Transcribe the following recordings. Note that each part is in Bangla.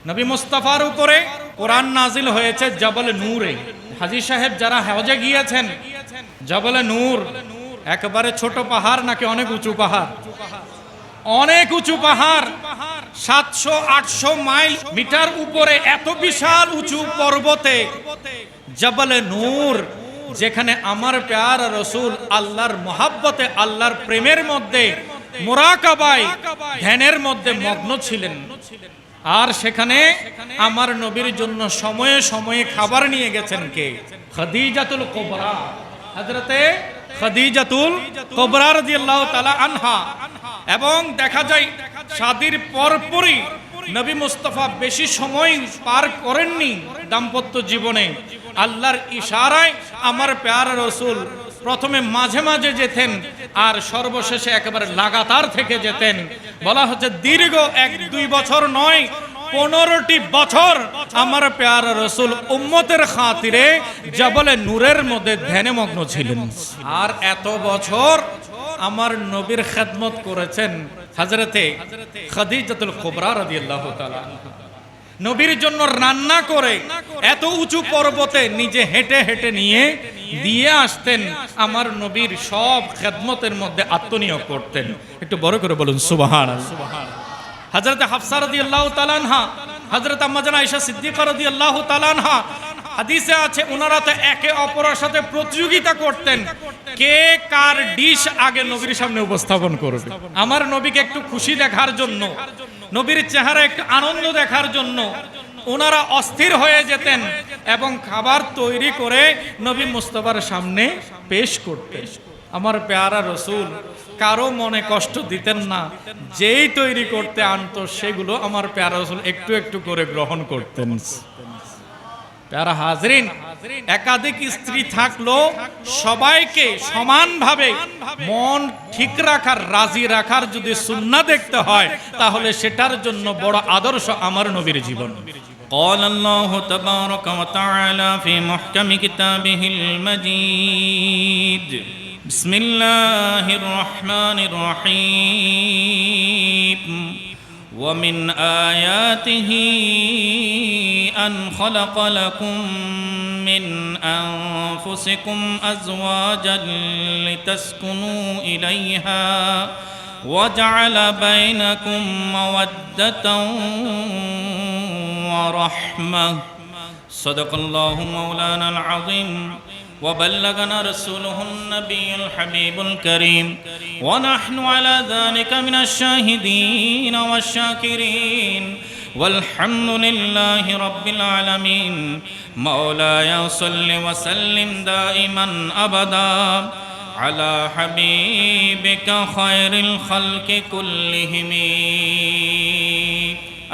নবী মুস্তাফার উপরে কোরআন নাজিল হয়েছে জবল নূরে। হাজী সাহেব যারা হজে গিয়েছেন, জবল নূর একেবারে ছোট পাহাড় নাকি অনেক উঁচু পাহাড়? অনেক উঁচু পাহাড়, 700-800 মাইল মিটার উপরে এত বিশাল উঁচু পর্বতে জবল নূর, যেখানে আমার প্যারা রাসূল আল্লাহর মহাব্বতে, আল্লাহর প্রেমের মধ্যে, মুরাকাবায়, ধ্যানের মধ্যে মগ্ন ছিলেন। আর সেখানে আমার নবীর জন্য সময়ে সময়ে খাবার নিয়ে গেছেন কে? খাদিজাতুল কুবরা, হযরতে খাদিজাতুল কুবরা রাদিয়াল্লাহু তাআলা আনহা। এবং দেখা যায় শাদীর পরপরই নবী মুস্তাফা বেশি সময় পার করেননি দাম্পত্য জীবনে। আল্লাহর ইশারায় আমার প্যারা রাসূল প্রথমে মাঝে মাঝে যেতেন আর সর্বশেষে একেবারে লাগাতার থেকে যেতেন। বলা হচ্ছে দীর্ঘ 1-2 বছর নয়, 15টি বছর আমার প্যারা রাসূল উম্মতের খাতিরে জবলে নূরের মধ্যে ধ্যানে মগ্ন ছিলেন। আর এত বছর আমার নবীর খেদমত করেছেন হযরতে খাদিজাতুল কুবরা রাদিয়াল্লাহু তাআলা। নবীর জন্য রান্না করে এত উঁচু পর্বতে নিজে হেঁটে হেঁটে নিয়ে দিয়ে আসতেন। আমার নবীর সব খেদমতের মধ্যে আত্মনিয়োগ করতেন। একটু বড় করে বলুন সুবহানাল্লাহ। হযরত হাফসা রাদিয়াল্লাহু তাআলা আনহা, হযরত আম্মা জান আয়েশা সিদ্দিকা রাদিয়াল্লাহু তাআলা আনহা, হাদিসে আছে ওনারা তো একে অপরের সাথে প্রতিযোগিতা করতেন, কে কার ডিশ আগে নবীর সামনে উপস্থাপন করবে। আমার নবীকে একটু খুশি দেখার জন্য, নবীর চেহারা একটু আনন্দ দেখার জন্য ওনারা অস্থির হয়ে যেতেন এবং খাবার তৈরি করে নবী মুস্তাফার সামনে পেশ করতেন। আমার প্যারা রাসূল কারো মনে কষ্ট দিতেন না, যেই তৈরি করতে আনতো সেগুলো আমার প্যারা রাসূল একটু একটু করে গ্রহণ করতেন। প্যারা হাজরিন, একাধিক স্ত্রী থাকলো সবাইকে সমানভাবে মন ঠিক রাখার, রাজি রাখার যদি সুন্নাহ দেখতে হয় তাহলে সেটার জন্য বড় আদর্শ আমার নবীর জীবন। قال الله تبارك وتعالى في محكم كتابه المجيد بسم الله الرحمن الرحيم ومن آياته أن خلق لكم من أنفسكم أزواجا لتسكنوا إليها وجعل بينكم مودة ورحمة صدق الله مولانا العظيم وبلغنا رسوله النبي الحبيب الكريم ونحن على ذلك من الشاهدين والشاكرين والحمد لله رب العالمين مولاي صل وسلم دائما أبدا على حبيبك خير الخلق كلهم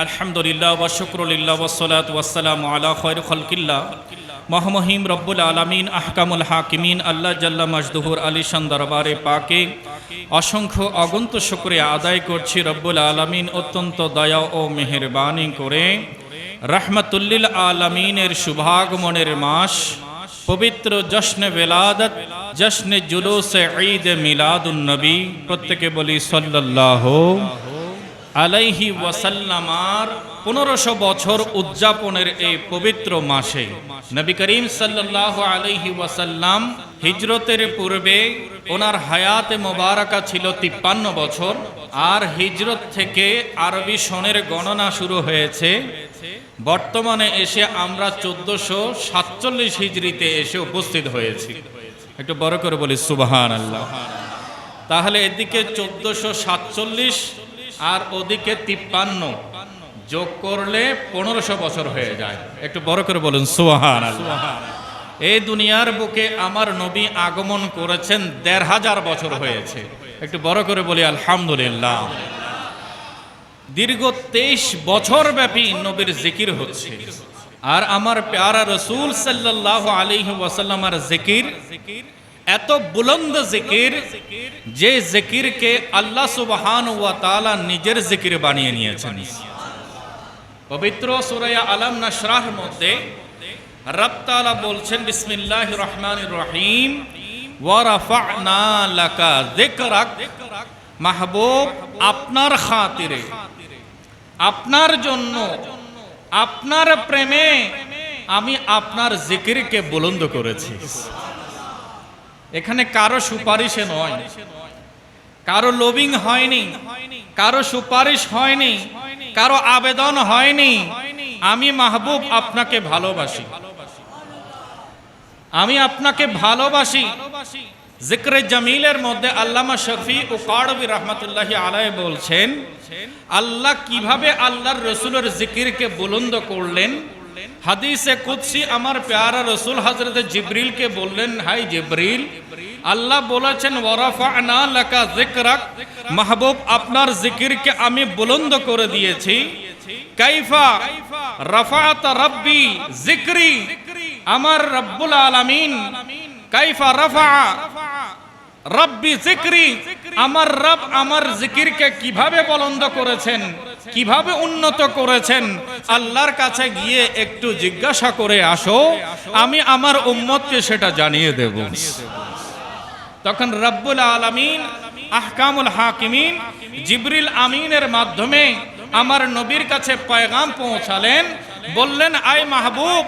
الحمد لله والشكر لله والصلاة والسلام على خير خلق الله মহামহিম রব্বুল আলামিন আহকামুল হাকিমিন আল্লাহ জাল্লা মাজদুহুর আলিশান দরবারে পাকে অসংখ্য অগণিত শুকরিয়া আদায় করছি। রব্বুল আলামিন অত্যন্ত দয়া ও মেহেরবানি করে রাহমাতুল্লিল আলামিনের শুভাগমনের মাস পবিত্র জশ্নে বেলাদত, জশ্নে জুলুসে ঈদ মিলাদুন নবী, প্রত্যেকে বলি সাল্লাল্লাহু আলাইহি ওয়াসাল্লামার 1500 বছর উদযাপনের এই পবিত্র মাসে নবী করিম সাল্লাল্লাহু আলাইহি ওয়াসাল্লাম হিজরতের পূর্বে ওনার হায়াতে মোবারকা ছিল 53 বছর, আর হিজরত থেকে আরবি সনের গণনা শুরু হয়েছে। বর্তমানে এসে আমরা 1447 হিজরিতে এসে উপস্থিত হয়েছি। একটু বড় করে বলি সুবহানাল্লাহ। তাহলে এদিকে 1447 আর ওদিকে 53 যোগ করলে 1500 বছর হয়ে যায়। একটু বড় করে বলুন সুবহানাল্লাহ। এই দুনিয়ার বুকে আমার নবী আগমন করেছেন 1500 বছর হয়েছে। একটু বড় করে বলি আলহামদুলিল্লাহ। দীর্ঘ 23 বছর ব্যাপী নবীর জিকির হচ্ছে, আর আমার প্যারা রাসূল সাল্লাল্লাহু আলাইহি ওয়াসাল্লামের জিকির এত বুলন্দ জিকির, যে জিকিরকে আল্লাহ সুবহানাহু ওয়া তাআলা নিজের জিকির বানিয়ে নিয়েছেন। পবিত্র সূরা আলাম নাশরাহ মধ্যে রব তাআলা বলছেন বিসমিল্লাহির রহমানির রহিম ওয়া রাফা'না লাকা যিকরাক, মাহবুব আপনার খাতিরে, আপনার জন্য আপনার প্রেমে আমি আপনার জিকিরকে বুলন্দ করেছি। এখানে কারো সুপারিশে নয়, কারো লবিং হয়নি, কারো সুপারিশ হয়নি, কারো আবেদন হয়নি। আমি মাহবুব আপনাকে ভালোবাসি, আমি আপনাকে ভালোবাসি। জিক্রে জামিলের মধ্যে আল্লামা শফি ও কারবি রহমতুল্লাহি আলাইহি বলছেন, আল্লাহ কিভাবে আল্লাহর রসুলের জিকিরকে বুলন্দ করলেন। হাদিসে কুদসি আমার প্যারা রসুল হযরত জিবরিলকে বললেন, হাই জিবরিল, আল্লাহ বলেছেন ওয়ারাফা'না লাকা যিকরাক, মাহবুব আপনার জিকিরকে আমি বুলন্দ করে দিয়েছি। কাইফা রাফা'তা রাব্বি যিকরি, আমার রব্বুল আলামিন কাইফা রাফা'a রাব্বি যিকরি, আমার রব আমার জিকিরকে কিভাবে বুলন্দ করেছেন, কিভাবে উন্নত করেছেন। আল্লাহর কাছে গিয়ে একটু জিজ্ঞাসা করে আসো, আমি আমার উম্মতকে সেটা জানিয়ে দেব। তখন রব্বুল আলামিন আহকামুল হাকিমিন জিবরিল আমিনের মাধ্যমে আমার নবীর কাছে পয়গাম পৌঁছালেন, বললেন, আয় মাহবুব,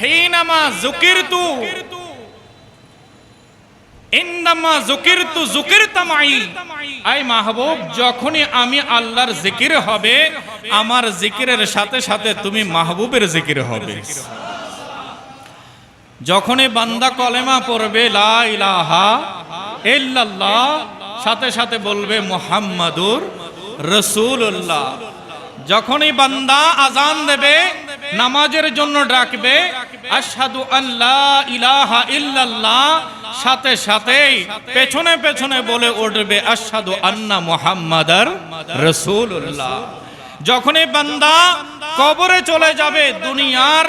হিনামা যুকিরতু ইন্নামা যুকিরতু যুকিরতা মাই, আয় মাহবুব, যখনই আমি আল্লাহর জিকির হবে, আমার জিকিরের সাথে সাথে তুমি মাহবুবের জিকির হবে। যখনই বান্দা কলেমা পড়বে লা ইলাহা ইল্লাল্লাহ, সাথে সাথে বলবে মুহাম্মাদুর রাসূলুল্লাহ। যখনই বান্দা আজান দেবে, নামাজের জন্য ডাকবে, আশহাদু আল্লা ইলাহা ইল্লাল্লাহ, সাথে সাথেই পেছনে পেছনে বলে উঠবে আশহাদু আন্না মুহাম্মাদার রাসূলুল্লাহ। যখনই বান্দা কবরে চলে যাবে, দুনিয়ার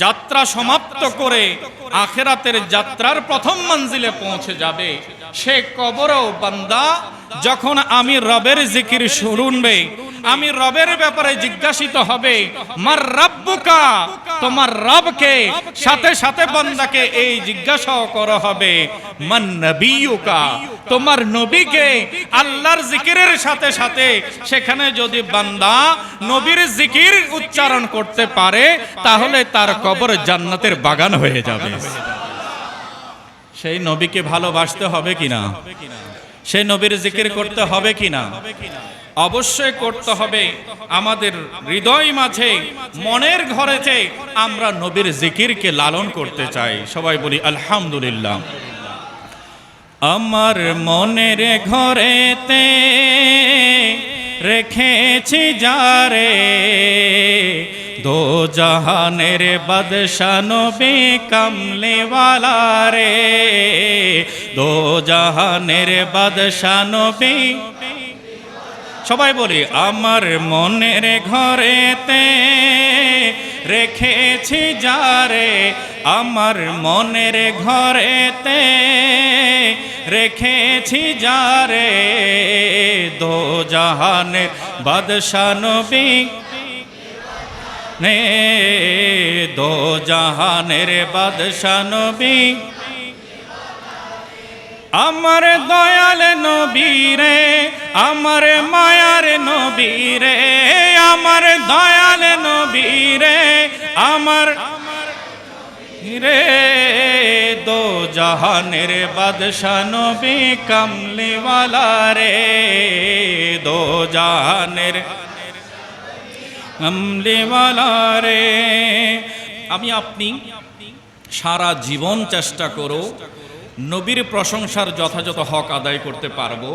যাত্রা সমাপ্ত করে আখিরাতের যাত্রার প্রথম মঞ্জিলে পৌঁছে যাবে, সে কবরেও বান্দা যখন আমি রবের জিকির শুনবে, আমি রবের ব্যাপারে জিজ্ঞাসিত হবে, মার রাব্বুকা, তোমার রবকে, সাথে সাথে বান্দাকে এই জিজ্ঞাসাও করা হবে, মান নবিয়ুকা, তোমার নবীকে। আল্লাহর জিকিরের সাথে সাথে সেখানে যদি বান্দা নবীর জিকির উচ্চারণ করতে পারে, তাহলে তার কবর জান্নাতের বাগান হয়ে যাবে। সেই নবীকে ভালোবাসতে হবে কিনা, সেই নবীর জিকির করতে হবে কিনা? অবশ্যই করতে হবে। আমাদের হৃদয় মাঝে, মনের ঘরেতে আমরা নবীর জিকিরকে লালন করতে চাই। সবাই বলি আলহামদুলিল্লাহ। আমার মনের ঘরেতে রেখেছি যারে, দো জাহানের বাদশা নবী কামলিওয়ালা রে, দো জাহানের বাদশা নবী। সবাই বলি, আমার মনের ঘরেতে রেখেছি যারে, আমার মনের ঘরেতে রেখেছি যারে, দো জাহানের বাদশা নবী নে, দো জাহানের বাদশা নবী। আমার দয়াল নবী রে, আমার মায়ার নবী রে, আমার দয়াল নবী রে, আমার রে, দো জাহানের বাদশা নবী কামলিওয়ালা রে, দো জাহানের কামলিওয়ালা রে। আমি আপনি সারা জীবন চেষ্টা করো, নবীর প্রশংসার যথাযথ হক আদায় করতে পারবো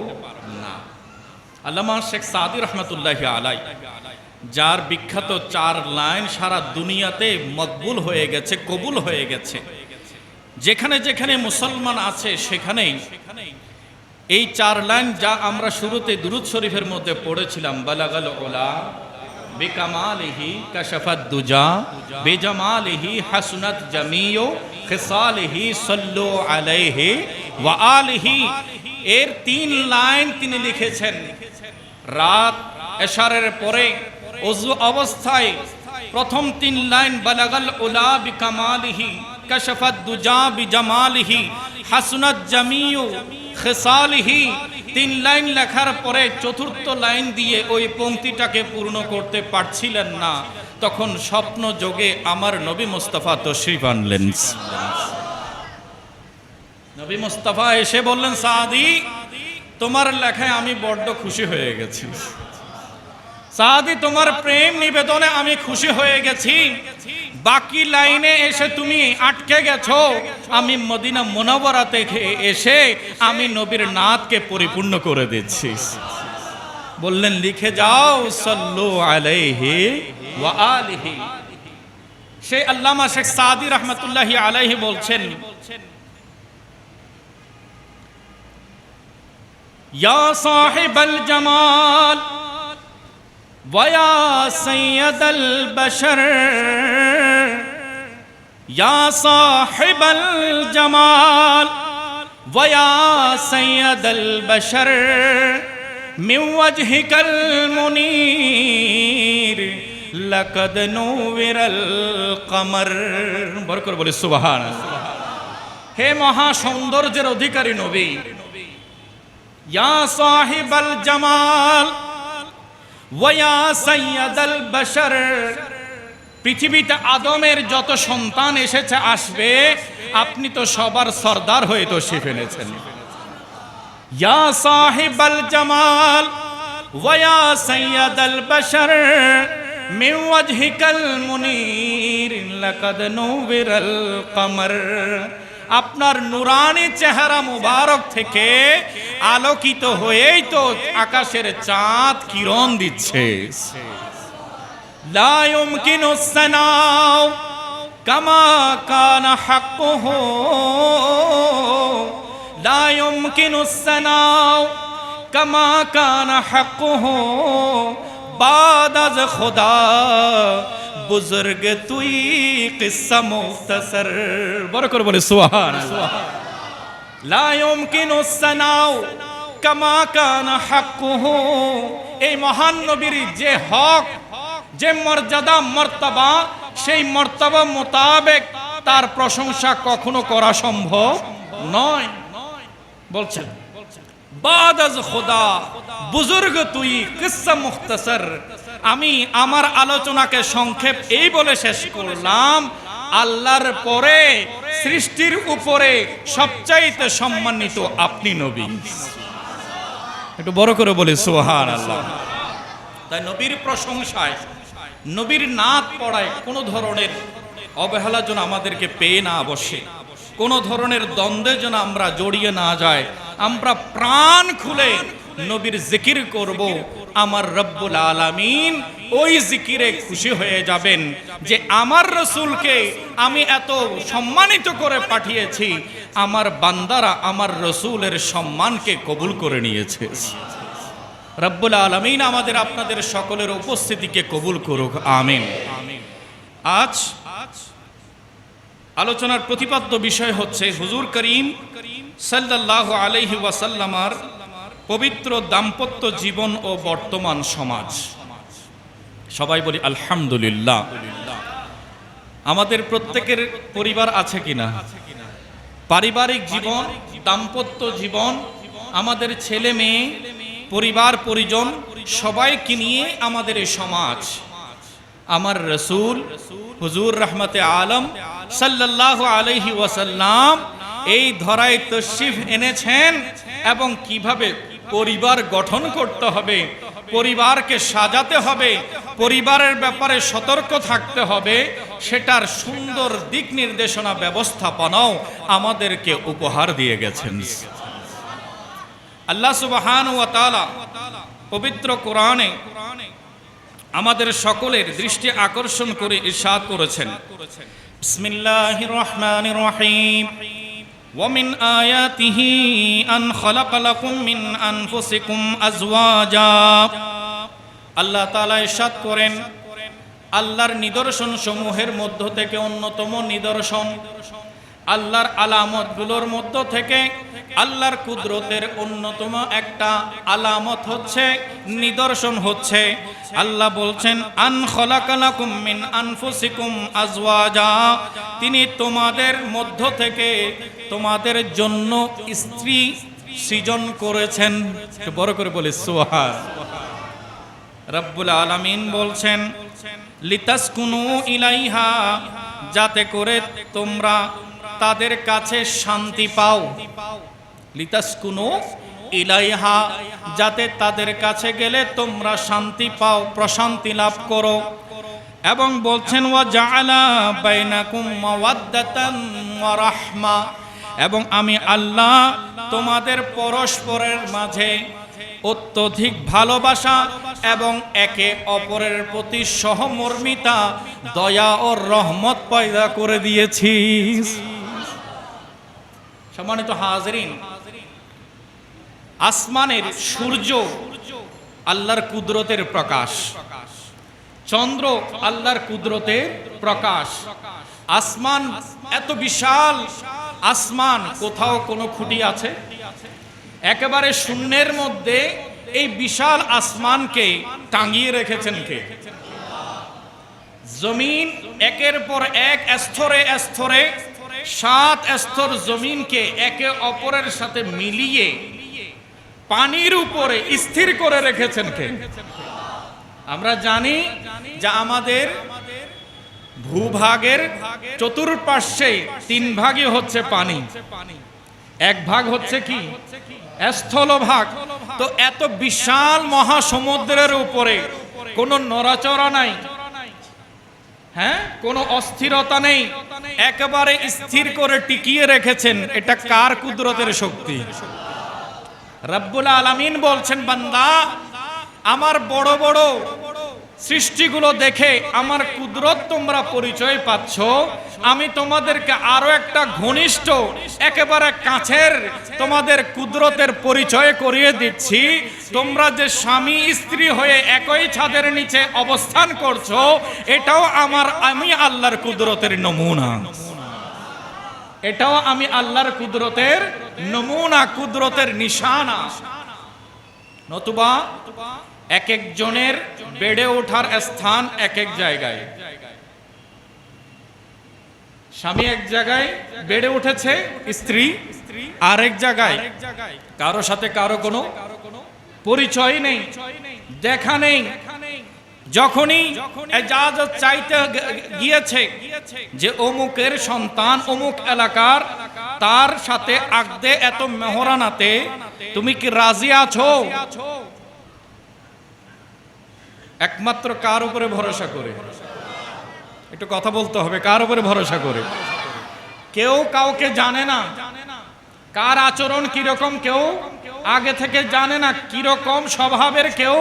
না। আল্লামা শেখ সাদি রহমতুল্লাহি আলাই, যার বিখ্যাত 4 লাইন সারা দুনিয়াতে মকবুল হয়ে গেছে, কবুল হয়ে গেছে, যেখানে যেখানে মুসলমান আছে সেখানেই এই 4 লাইন, যা আমরা শুরুতে দুরূদ শরীফের মধ্যে পড়েছিলাম, বালাগাল উলা বিকামালিহি কাশাফাত দুজা বিজামালিহি হাসনাত জামিউ খিসালিহি সাল্লু আলাইহি ওয়া আলিহি। এর 3 লাইন তিনি লিখেছেন রাত এশারের পরে ওযু অবস্থায়। প্রথম 3 লাইন বালাগাল উলা বিকামালিহি কাশাফাত দুজা বিজামালিহি হাসনাত জামিউ খিসালিহি, 3 লাইন লেখার পরে চতুর্থ লাইন দিয়ে ওই পংক্তিটাকে পূর্ণ করতে পারছিলেন না, তখন স্বপ্ন যোগে আমার নবী মুস্তাফা তশরিফ আনলেন। নবী মুস্তাফা এসে বললেন, সাদি তোমার লেখায় আমি বড্ড খুশি হয়ে গেছি, সাদি তোমার প্রেম নিবেদনে আমি খুশি হয়ে গেছি, বাকি লাইনে এসে তুমি আটকে গেছো, আমি মদিনা মুনাওয়ারা থেকে এসে আমি নবীর নাতকে পরিপূর্ণ করে দিচ্ছি। বললেন লিখে যাও, সাল্লু আলাইহি ওয়া আলিহি। সেই আল্লামা শেখ সাদি রহমাতুল্লাহি আলাইহি বলছেন, ইয়া সাহিবাল জামাল ওয়া ইয়া সাইয়্যিদাল বাশার, ইয়া সাহিবাল জামাল ওয়া ইয়া সাইয়্যিদাল বাশার, মিন ওয়াজহিকাল মুনীর লাকাদ নুবিরাল কমর। বড় করে বলে সুবহানাল্লাহ। হে মহা সৌন্দর্যের অধিকারী নবী, ইয়া সাহিবাল জামাল ওয়া ইয়া সাইয়্যিদাল বাশার, পৃথিবীতে আদমের যত সন্তান এসেছে আসবে, আপনি তো সবার সর্দার হয়ে তশরিফ এনেছেন। ইয়া সাহিবাল জামাল ওয়া ইয়া সাইয়্যিদাল বাশার, মিন ওয়াজহিকাল মুনীর লাকাদ নুবিরাল কমর, আপনার নুরানি চেহারা মুবারক থেকে আলোকিত হয়েই তো আকাশের চাঁদ কিরণ দিচ্ছে। লা ইউমকিনুস সানাউ কামা কানা হাক্কুহু, লা ইউমকিনুস সানাউ কামা কানা হাক্কুহু, বাদ আজ খুদা বুজুর্গ তুই কিসসা মুখতাসর। বড় করে বলে সুবহানাল্লাহ। লা ইউমকিনুস সানাউ কামা কানা হাক্কুহু, এই মহান নবীর যে হক, যে মর্যাদা মর্তবা, সেই মর্তবা মোতাবেক তার প্রশংসা কখনো করা সম্ভব নয়। বলছেন বাদ আজ খুদা বুজুর্গ তুই কিসসা মুখতাসর, আমি আমার আলোচনাকে সংক্ষেপ এই বলে শেষ করলাম, আল্লাহর পরে সৃষ্টির উপরে সবচাইতে সম্মানিত আপনি নবী। একটু বড় করে বলি সুবহানাল্লাহ। তাই নবীর প্রশংসায়, নবীর নাত পড়ায় কোনো ধরনের অবহেলা যেন আমাদেরকে পেয়ে না বসে, কোনো ধরনের দ্বন্দ্বে যেন আমরা জড়িয়ে না যায়, আমরা প্রাণ খুলে নবীর জিকির করব। আমার রব্বুল আলামিন ওই জিকিরে খুশি হয়ে যাবেন যে আমার রসুলকে আমি এত সম্মানিত করে পাঠিয়েছি, আমার বান্দারা আমার রসুলের সম্মানকে কবুল করে নিয়েছে। রব্বুল আলামিন আমাদের আপনাদের সকলের উপস্থিতিকে কবুল করুক, আমিন। আজ আলোচনার প্রতিপাদ্য বিষয় হচ্ছে হুজুর করিম সাল্লাল্লাহু আলাইহি ওয়াসাল্লামার পবিত্র দাম্পত্য জীবন ও বর্তমান সমাজ। সবাই বলি আলহামদুলিল্লাহ। আমাদের প্রত্যেকের পরিবার আছে কিনা? পারিবারিক জীবন, দাম্পত্য জীবন, আমাদের ছেলে মেয়ে, পরিবার পরিজন সবাইকে নিয়ে আমাদের এই সমাজ। আমার রসুল হুজুর রহমতে আলম সাল্লাল্লাহু আলাইহি ওয়াসাল্লাম এই ধরায় তশরিফ এনেছেন এবং কিভাবে পরিবার গঠন করতে হবে, পরিবারকে সাজাতে হবে, পরিবারের ব্যাপারে সতর্ক থাকতে হবে, সেটার সুন্দর দিক নির্দেশনা ব্যবস্থাপনাও আমাদেরকে উপহার দিয়ে গেছেন। আল্লাহ সুবহানাহু ওয়া তাআলা পবিত্র কোরআনে আমাদের সকলের দৃষ্টি আকর্ষণ করে ইরশাদ করেছেন, বিসমিল্লাহির রহমানির রহিম, ওয়া মিন আয়াতিহি আন খালাকা লাকুম মিন আনফুসিকুম আজওয়াজা। আল্লাহ তাআলা ইরশাদ করেন, আল্লাহর নিদর্শন সমূহের মধ্য থেকে অন্যতম নিদর্শন, আল্লাহর আলামতগুলোর মধ্য থেকে আল্লাহর কুদরতের অন্যতম একটা আলামত হচ্ছে, নিদর্শন হচ্ছে, আল্লাহ বলছেন আন খালাকা লাকুম মিন আনফুসিকুম আজওয়াজা, তিনি তোমাদের মধ্য থেকে তোমাদের জন্য স্ত্রী সৃজন করেছেন। একটু বড় করে বলি সুবহান। রব্বুল আলামিন বলছেন লিতাসকুনু ইলাইহা, যাতে করে তোমরা তাদের কাছে শান্তি পাও। লিতাসকুনু ইলাইহা, যাতে তাদের কাছে গেলে তোমরা শান্তি পাও, প্রশান্তি লাভ করো। এবং বলছেন ওয়া জাআলা বাইনাকুম মাওয়াদ্দাতান ওয়া রাহমা, এবং আমি আল্লাহ তোমাদের পরস্পরের মাঝে অত্যধিক ভালোবাসা এবং একে অপরের প্রতি সহমর্মিতা, দয়া ও রহমত পয়দা করে দিয়েছি। সম্মানিত হাজিরিন, আসমানের সূর্য আল্লাহর কুদরতের প্রকাশ, চন্দ্র আল্লাহর কুদরতের প্রকাশ। আসমান এত বিশাল, আসমান কোথাও কোনো খুঁটি আছে? একেবারে শূন্যের মধ্যে এই বিশাল আসমানকে টাঙিয়ে রেখেছেন কে? জমিন একের পর এক স্তরে স্তরে 7 স্তর জমিনকে একে অপরের সাথে মিলিয়ে পানির উপরে স্থির করে রেখেছেন কে? আমরা জানি যে আমাদের ভূভাগের চতুর্পার্শ্বে 3 ভাগই হচ্ছে পানি, 1 ভাগ হচ্ছে কি? স্থলভাগ। তো এত বিশাল মহাসমুদ্রের উপরে কোনো নড়াচড়া নাই, হ্যাঁ, কোনো অস্থিরতা নেই, একেবারে স্থির করে টিকিয়ে রেখেছেন। এটা কার কুদরতের শক্তি? রব্বুল আলামিন বলছেন, বান্দা আমার বড় বড় সৃষ্টিগুলো দেখে আমার কুদরত তোমরা পরিচয় পাচ্ছ, আমি তোমাদেরকে আরো একটা ঘনিষ্ঠ, একেবারে কাছের তোমাদের কুদরতের পরিচয় করিয়ে দিচ্ছি। তোমরা যে স্বামী স্ত্রী হয়ে একই ছাদের নিচে অবস্থান করছো, এটাও আমি আল্লাহর কুদরতের নমুনা। এটাও আমি আল্লাহর কুদরতের নমুনা, কুদরতের নিশানা। নতুবা এক একজনের বেড়ে ওঠার স্থান এক এক জায়গায়। স্বামী এক জায়গায় বেড়ে উঠেছে, স্ত্রী আরেক জায়গায়, কারো সাথে কারো কোনো পরিচয় নেই, দেখা নেই। যখনই ইজাজত চাইতে গিয়েছে যে অমুকের সন্তান অমুক এলাকার, তার সাথে আগদে এত মেহরানাতে তুমি কি রাজি আছো? একমাত্র কার উপরে ভরসা করে? একটু কথা বলতে হবে, কার উপরে ভরসা করে? কেউ কাউকে জানে না, কার আচরণ কিরকম কেউ আগে থেকে জানে না, কিরকম স্বভাবের কেউ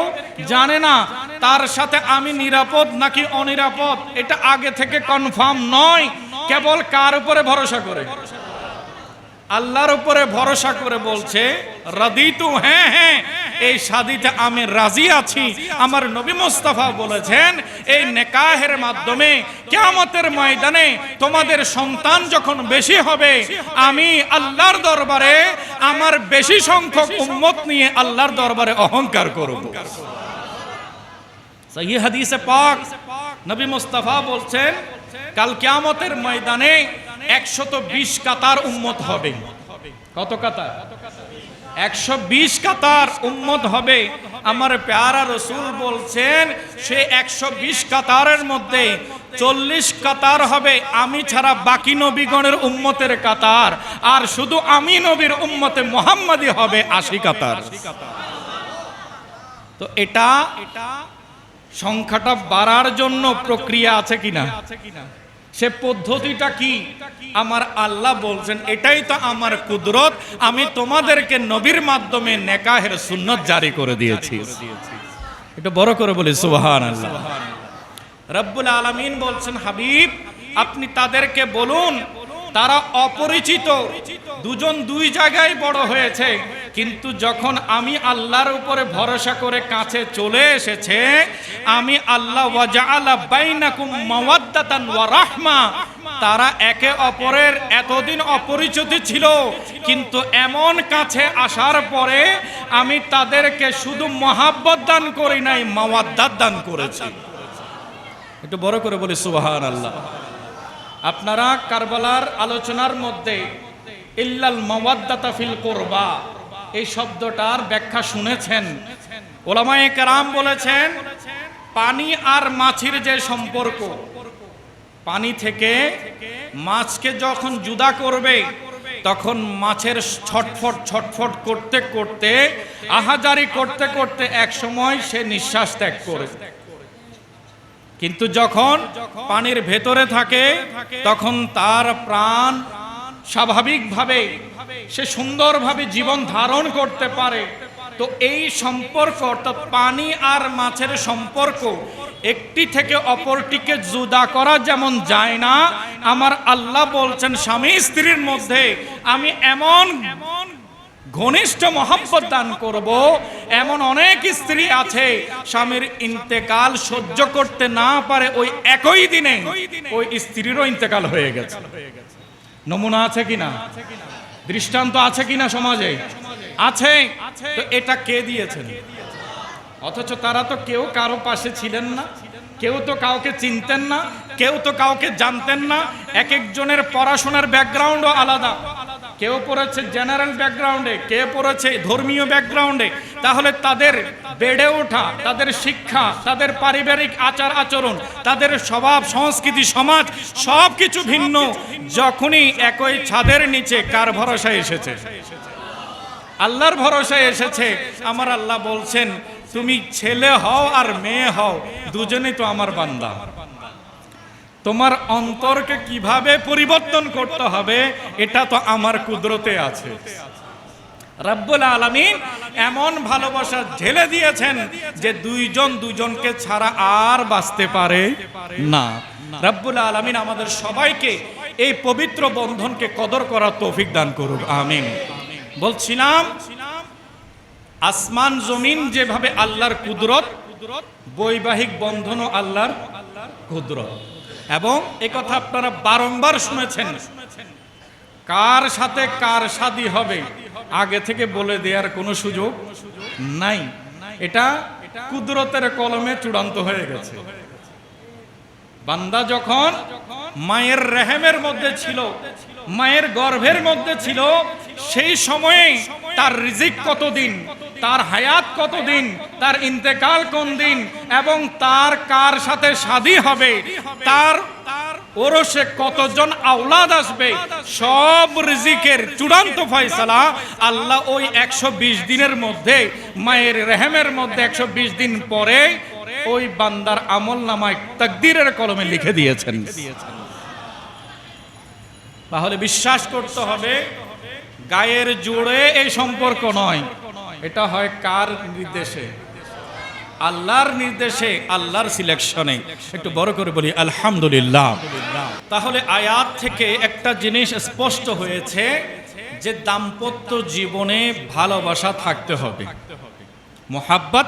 জানে না। তার সাথে আমি নিরাপদ নাকি অনিরাপদ এটা আগে থেকে কনফার্ম নয়। কেবল কার উপরে ভরসা করে? আল্লাহর উপরে ভরসা করে বলছে রাদিতু, হ্যাঁ হ্যাঁ এই শাদীতে আমি রাজি আছি। আমার নবী মুস্তাফা বলেছেন এই নেকাহের মাধ্যমে কিয়ামতের ময়দানে তোমাদের সন্তান যখন বেশি হবে, আমি আল্লাহর দরবারে আমার বেশি সংখ্যক উম্মত নিয়ে আল্লাহর দরবারে অহংকার করব। সহিহ হাদিসে পাক নবী মুস্তাফা বলছেন কাল কিয়ামতের ময়দানে 120 কাতার উম্মত হবে। কত কাতার? 120 কাতার উম্মত হবে। আমার প্যারা রাসূল বলছেন সে 120 কাতারের মধ্যে 40 কাতার হবে আমি ছাড়া বাকি নবীগণের উম্মতের কাতার, আর শুধু আমি নবীর উম্মতে মুহাম্মাদি হবে 80 কাতার। তো এটা সংখ্যাটা বাড়ার জন্য প্রক্রিয়া আছে কিনা? সে পদ্ধতিটা কি? আমার আল্লাহ বলছেন এটাই তো আমার কুদরত, আমি তোমাদেরকে নবীর মাধ্যমে নেকাহের সুন্নত জারি করে দিয়েছি। এটা বড় করে বলি সুবহানাল্লাহ। রব্বুল আলামিন বলছেন হাবিব আপনি তাদেরকে বলুন তারা অপরিচিত, দুজন দুই জায়গায় বড় হয়েছে, কিন্তু যখন আমি আল্লাহর উপরে ভরসা করে কাছে চলে এসেছে, আমি আল্লাহ ওয়াজআলা বাইনাকুম মাওয়াদ্দাতান ওয়া রাহমা, তারা একে অপরের এতদিন অপরিচিত ছিল, কিন্তু এমন কাছে আসার পরে আমি তাদেরকে শুধু মহাব্বত দান করি নাই, মাওয়াদ্দাত দান করেছি। একটু বড় করে বলি সুবহানাল্লাহ। আপনারা কারবালার আলোচনার মধ্যে ইল্লাল মাওয়াদ্দাতা ফিল কুরবা, এই শব্দটার ব্যাখ্যা শুনেছেন। ওলামায়ে কেরাম বলেছেন পানি আর মাছের যে সম্পর্ক, পানি থেকে মাছকে যখন জুদা করবে তখন মাছের ছটফট ছটফট করতে করতে, আহাজারি করতে করতে এক সময় সে নিঃশ্বাস ত্যাগ করে। কিন্তু যখন পানির ভেতরে থাকে তখন তার প্রাণ স্বাভাবিকভাবে সে সুন্দরভাবে জীবন ধারণ করতে পারে। তো এই সম্পর্ক, অর্থাৎ পানি আর মাছের সম্পর্ক, একটি থেকে অপরটিকে জুদা করা যেমন যায় না, আমার আল্লাহ বলছেন স্বামী স্ত্রীর মধ্যে আমি এমন ঘনিষ্ঠ মহব্বত দান করব। এমন অনেক স্ত্রী আছে স্বামীর ইন্তেকাল সহ্য করতে না পারে, ওই একই দিনে ওই স্ত্রীরও ইন্তেকাল হয়ে গেছে। নমুনা আছে কিনা, দৃষ্টান্ত আছে কিনা সমাজে? আছে। তো এটা কে দিয়েছেন? অথচ তারা তো কেউ কারো পাশে ছিলেন না, কেউ তো কাউকে চিনতেন না, কেউ তো কাউকে জানতেন না। এক একজনের পড়াশোনার ব্যাকগ্রাউন্ডও আলাদা। কেউ পড়েছে জেনারেল ব্যাকগ্রাউন্ডে, কে পড়েছে ধর্মীয় ব্যাকগ্রাউন্ডে। তাহলে তাদের বেড়ে ওঠা, তাদের শিক্ষা, তাদের পারিবারিক আচার আচরণ, তাদের স্বভাব, সংস্কৃতি, সমাজ সব কিছু ভিন্ন। যখনই একই ছাদের নিচে কার ভরসায় এসেছে? আল্লাহর ভরসায় এসেছে। আমার আল্লাহ বলছেন তুমি ছেলে হও আর মেয়ে হও, দুজনেই তো আমার বান্দা। তোমার অন্তরকে কিভাবে পরিবর্তন করতে হবে এটা তো আমার কুদরতে আছে। রব্বুল আলামিন এমন ভালোবাসা ঢেলে দিয়েছেন যে দুইজন দুজনকে ছাড়া আর বাঁচতে পারে না। রব্বুল আলামিন আমাদের সবাইকে এই পবিত্র বন্ধনকে কদর করার তৌফিক দান করুক, আমিন। বলছিলাম আসমান জমিন যেভাবে আল্লাহর কুদরত, বৈবাহিক বন্ধনও আল্লাহর কুদরত। এবং এই কথা আপনারা বারংবার শুনেছেন, কার সাথে কার শাদী হবে আগে থেকে বলে দেওয়ার কোনো সুযোগ নাই। এটা কুদরতের কলমে চূড়ান্ত হয়ে গেছে। বান্দা যখন মায়ের রেহেমের মধ্যে ছিল, মায়ের গর্ভের মধ্যে ছিল, সেই সময়ে তার রিজিক কতদিন, তার হায়াত কতদিন, তার ইন্তেকাল কোন দিন, এবং তার কার সাথে শাদী হবে, তার ওরসে কতজন আওলাদ আসবে, সব রিজিকের চূড়ান্ত ফয়সালা আল্লাহ ওই 120 দিনের মধ্যে, মায়ের রেহেমের মধ্যে 120 দিন পরে ওই বান্দার আমল নামায় তাকদীরের কলমে লিখে দিয়েছেন। তাহলে বিশ্বাস করতে হবে গায়ের জোড়ে এই সম্পর্ক নয়, এটা হয় কার নির্দেশে? আল্লাহর নির্দেশে, আল্লাহর সিলেকশনে। একটু বড় করে বলি আলহামদুলিল্লাহ। তাহলে আয়াত থেকে একটা জিনিস স্পষ্ট হয়েছে যে দাম্পত্য জীবনে ভালোবাসা থাকতে হবে, মোহাব্বত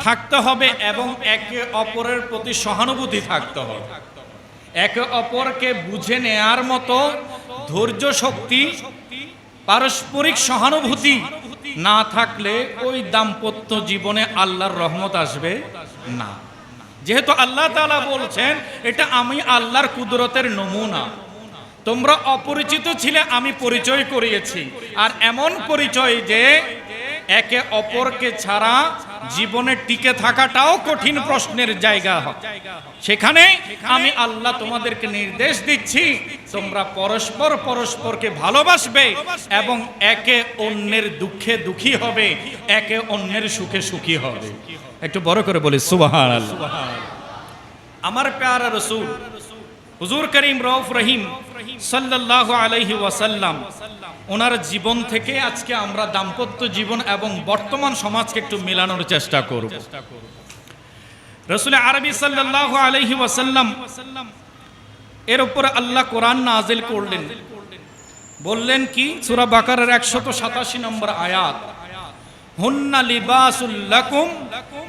থাকতে হবে, এবং একে অপরের প্রতি সহানুভূতি থাকতে হবে। একে অপরকে বুঝে নেয়ার মতো ধৈর্য শক্তি, পারস্পরিক সহানুভূতি না থাকলে ওই দাম্পত্য জীবনে আল্লাহর রহমত আসবে না। যেহেতু আল্লাহ তাআলা বলছেন এটা আমি আল্লাহর কুদরতের নমুনা, তোমরা অপরিচিত ছিলে, আমি পরিচয় করিয়েছি। আর এমন পরিচয় যে একে অপরকে ছাড়া জীবনে টিকে থাকাটাও কঠিন প্রশ্নের জায়গা হয়। সেখানে আমি আল্লাহ তোমাদেরকে নির্দেশ দিচ্ছি তোমরা পরস্পর পরস্পরকে ভালোবাসবে এবং একে অন্যের দুঃখে দুঃখী হবে, একে অন্যের সুখে সুখী হবে। একটু বড় করে বলি সুবহানাল্লাহ। আমার প্যারা রাসূল হুজুর করিম রউফ রহিম সাল্লাল্লাহু আলাইহি ওয়াসাল্লাম, ওনার জীবন থেকে আজকে আমরা দাম্পত্য জীবন এবং বর্তমান সমাজকে একটু মেলানোর চেষ্টা করব। রাসূল আরবি সাল্লাল্লাহু আলাইহি ওয়াসাল্লাম এর উপর আল্লাহ কোরআন নাজিল করলেন, বললেন কি? সূরা বাকারার 187 নম্বর আয়াত, হুন্না লিবাসুল লাকুম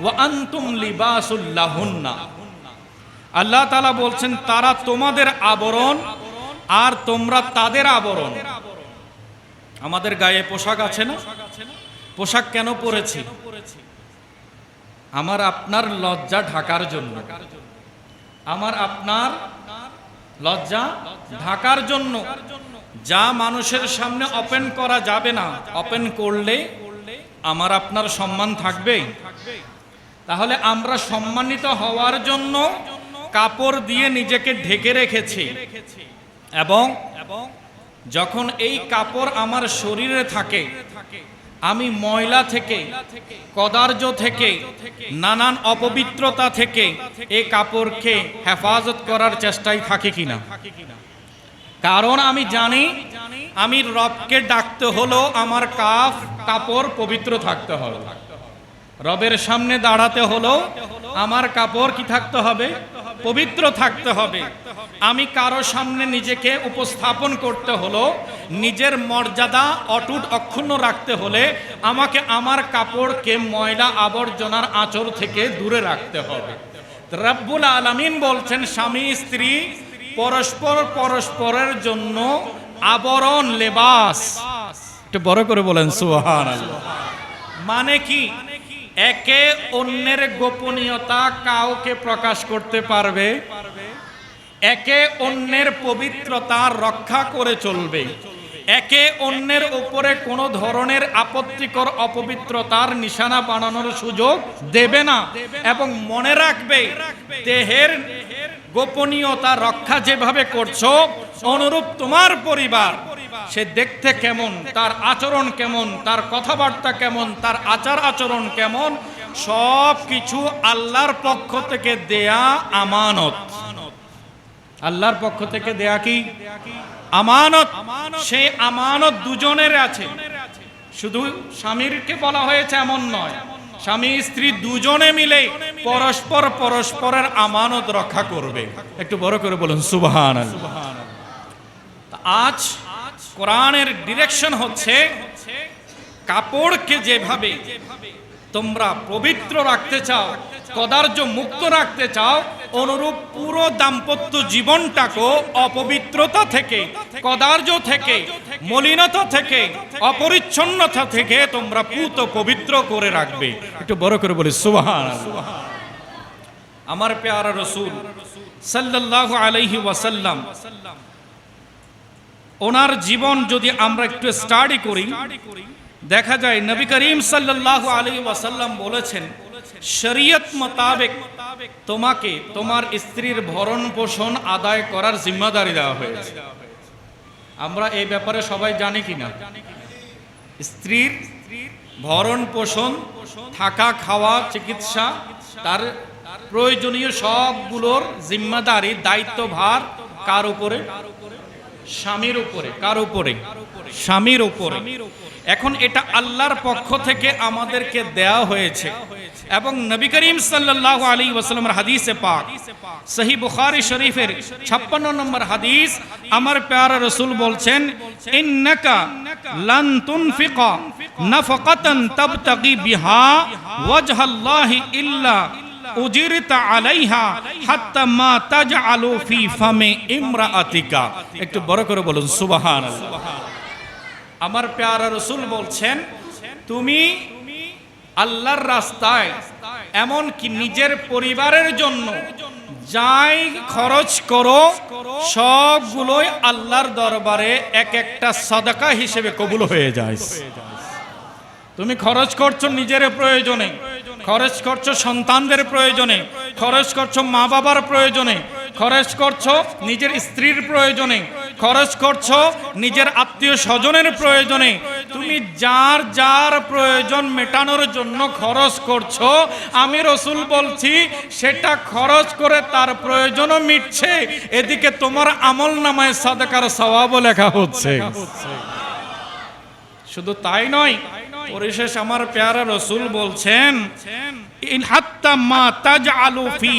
ওয়া আনতুম লিবাসুল লাহুন্না। আল্লাহ তাআলা বলছেন তারা তোমাদের আবরণ আর তোমরা তাদের আবরণ। আমাদের গায়ে পোশাক আছে না? পোশাক কেন পরেছি? আমার আপনার লজ্জা ঢাকার জন্য, আমার আপনার লজ্জা ঢাকার জন্য। যা মানুষের সামনে ওপেন করা যাবে না, ওপেন করলে আমার আপনার সম্মান থাকবে? তাহলে আমরা সম্মানিত হওয়ার জন্য কাপড় দিয়ে নিজেকে ঢেকে রেখেছি, এবং যখন এই কাপড় আমার শরীরে থাকে, আমি ময়লা থেকে, কদার্য থেকে, নানান অপবিত্রতা থেকে এই কাপড়কে হেফাজত করার চেষ্টায় থাকি কিনা? কারণ আমি জানি আমি রবকে ডাকতে হলো আমার কাপড় পবিত্র থাকতে হবে। রবের সামনে দাঁড়াতে হলো আমার কাপড় কি থাকতে হবে? পবিত্র থাকতে হবে। আমি কারো সামনে নিজেকে উপস্থাপন করতে হলো, নিজের মর্যাদা অটুট অক্ষুণ্ণ রাখতে হলে আমাকে আমার কাপড়কে ময়লা আবর্জনার আঁচড় থেকে দূরে রাখতে হবে। রব্বুল আলামিন বলছেন স্বামী স্ত্রী পরস্পর পরস্পরের জন্য আবরণ, লেবাস। একটু বড় করে বলেন সুবহানাল্লাহ। মানে কি? একে অন্যের গোপনীয়তা কাউকে প্রকাশ করতে পারবে, একে অন্যের পবিত্রতা রক্ষা করে চলবে, একে অন্যের উপরে কোনো ধরনের আপত্তিকর অপবিত্রতার নিশানা বানানোর সুযোগ দেবে না। এবং মনে রাখবে, দেহের গোপনীয়তা রক্ষা যেভাবে করছো, অনুরূপ তোমার পরিবার সে দেখতে কেমন, তার আচরণ কেমন, তার কথাবার্তা কেমন, তার আচার আচরণ কেমন, সব কিছু আল্লাহর পক্ষ থেকে দেয়া আমানত। আল্লাহর পক্ষ থেকে দেয়া কি? আমানত। সেই আমানত দুজনের আছে, শুধু স্বামীরকে বলা হয়েছে এমন নয়, স্বামী স্ত্রী দুজনে মিলে পরস্পর পরস্পরের আমানত রক্ষা করবে। একটু বড় করে বলুন সুবহানাল্লাহ। আজ কোরআনের ডিরেকশন হচ্ছে, কাপড়কে যেভাবে তোমরা পবিত্র রাখতে চাও, কদার্য মুক্ত রাখতে চাও, অনুরূপ পুরো দাম্পত্য জীবনটাকেও অপবিত্রতা থেকে, কদার্য থেকে, মলিনতা থেকে, অপরিচ্ছন্নতা থেকে তোমরা পুত পবিত্র করে রাখবে। একটু বড় করে বলি সুবহানাল্লাহ। আমার প্যারা রাসূল সাল্লাল্লাহু আলাইহি ওয়াসাল্লাম, ওনার জীবন যদি আমরা একটু স্টাডি করি, দেখা যায় নবী করিম সাল্লাল্লাহু আলাইহি ওয়াসাল্লাম বলেছেন, শরীয়ত মোতাবেক তোমাকে তোমার স্ত্রীর ভরণ পোষণ আদায় করার জিম্মাদারি দেওয়া হয়েছে। আমরা এই ব্যাপারে সবাই জানি কিনা? স্ত্রীর ভরণ পোষণ, থাকা, খাওয়া, চিকিৎসা, তার প্রয়োজনীয় সবগুলোর জিম্মাদারি, দায়িত্বভার কার উপরে? স্বামীর উপরে। কার উপরে? স্বামীর উপরে। এখন এটা আল্লাহর পক্ষ থেকে আমাদেরকে দেয়া হয়েছে, এবং নবী করিম সাল্লাল্লাহু আলাইহি ওয়াসাল্লামের হাদিসে পাক, সহিহ বুখারী শরীফের 56 নম্বর হাদিস, আমার প্যারা রাসূল বলছেন, ইন্নাকা লান তুনফিকা নাফাকাতান তাবতাগি বিহা ওয়াজহাল্লাহি ইল্লা উজিরতা আলাইহা হাত্তা মা তাজআলু ফি ফামি ইমরাআতিকা। একটু বড় করে বলুন সুবহানাল্লাহ। আমার প্যারা রাসূল বলছেন, তুমি আল্লাহর রাস্তায়, এমন কি নিজের পরিবারের জন্য যাই খরচ করো, সবগুলোই আল্লাহর দরবারে এক একটা সাদাকা হিসেবে কবুল হয়ে যায়। তুমি খরচ করছো নিজের প্রয়োজনে, খরচ করছো সন্তানদের প্রয়োজনে, খরচ করছো মা বাবার প্রয়োজনে, খরচ করছো নিজের স্ত্রীর প্রয়োজনে, খরচ করছো নিজের আত্মীয় স্বজনের প্রয়োজনে। তুমি যার যার প্রয়োজন মেটানোর জন্য খরচ করছো, আমি রাসূল বলছি সেটা খরচ করে তার প্রয়োজনও মিটছে, এদিকে তোমার আমলনামায় সাদাকার সওয়াবও লেখা হচ্ছে। শুধু তাই নয়, পরিশেষ আমার প্যারা রাসূল বলছেন, ইন হাত্তা মা তাজআলু ফি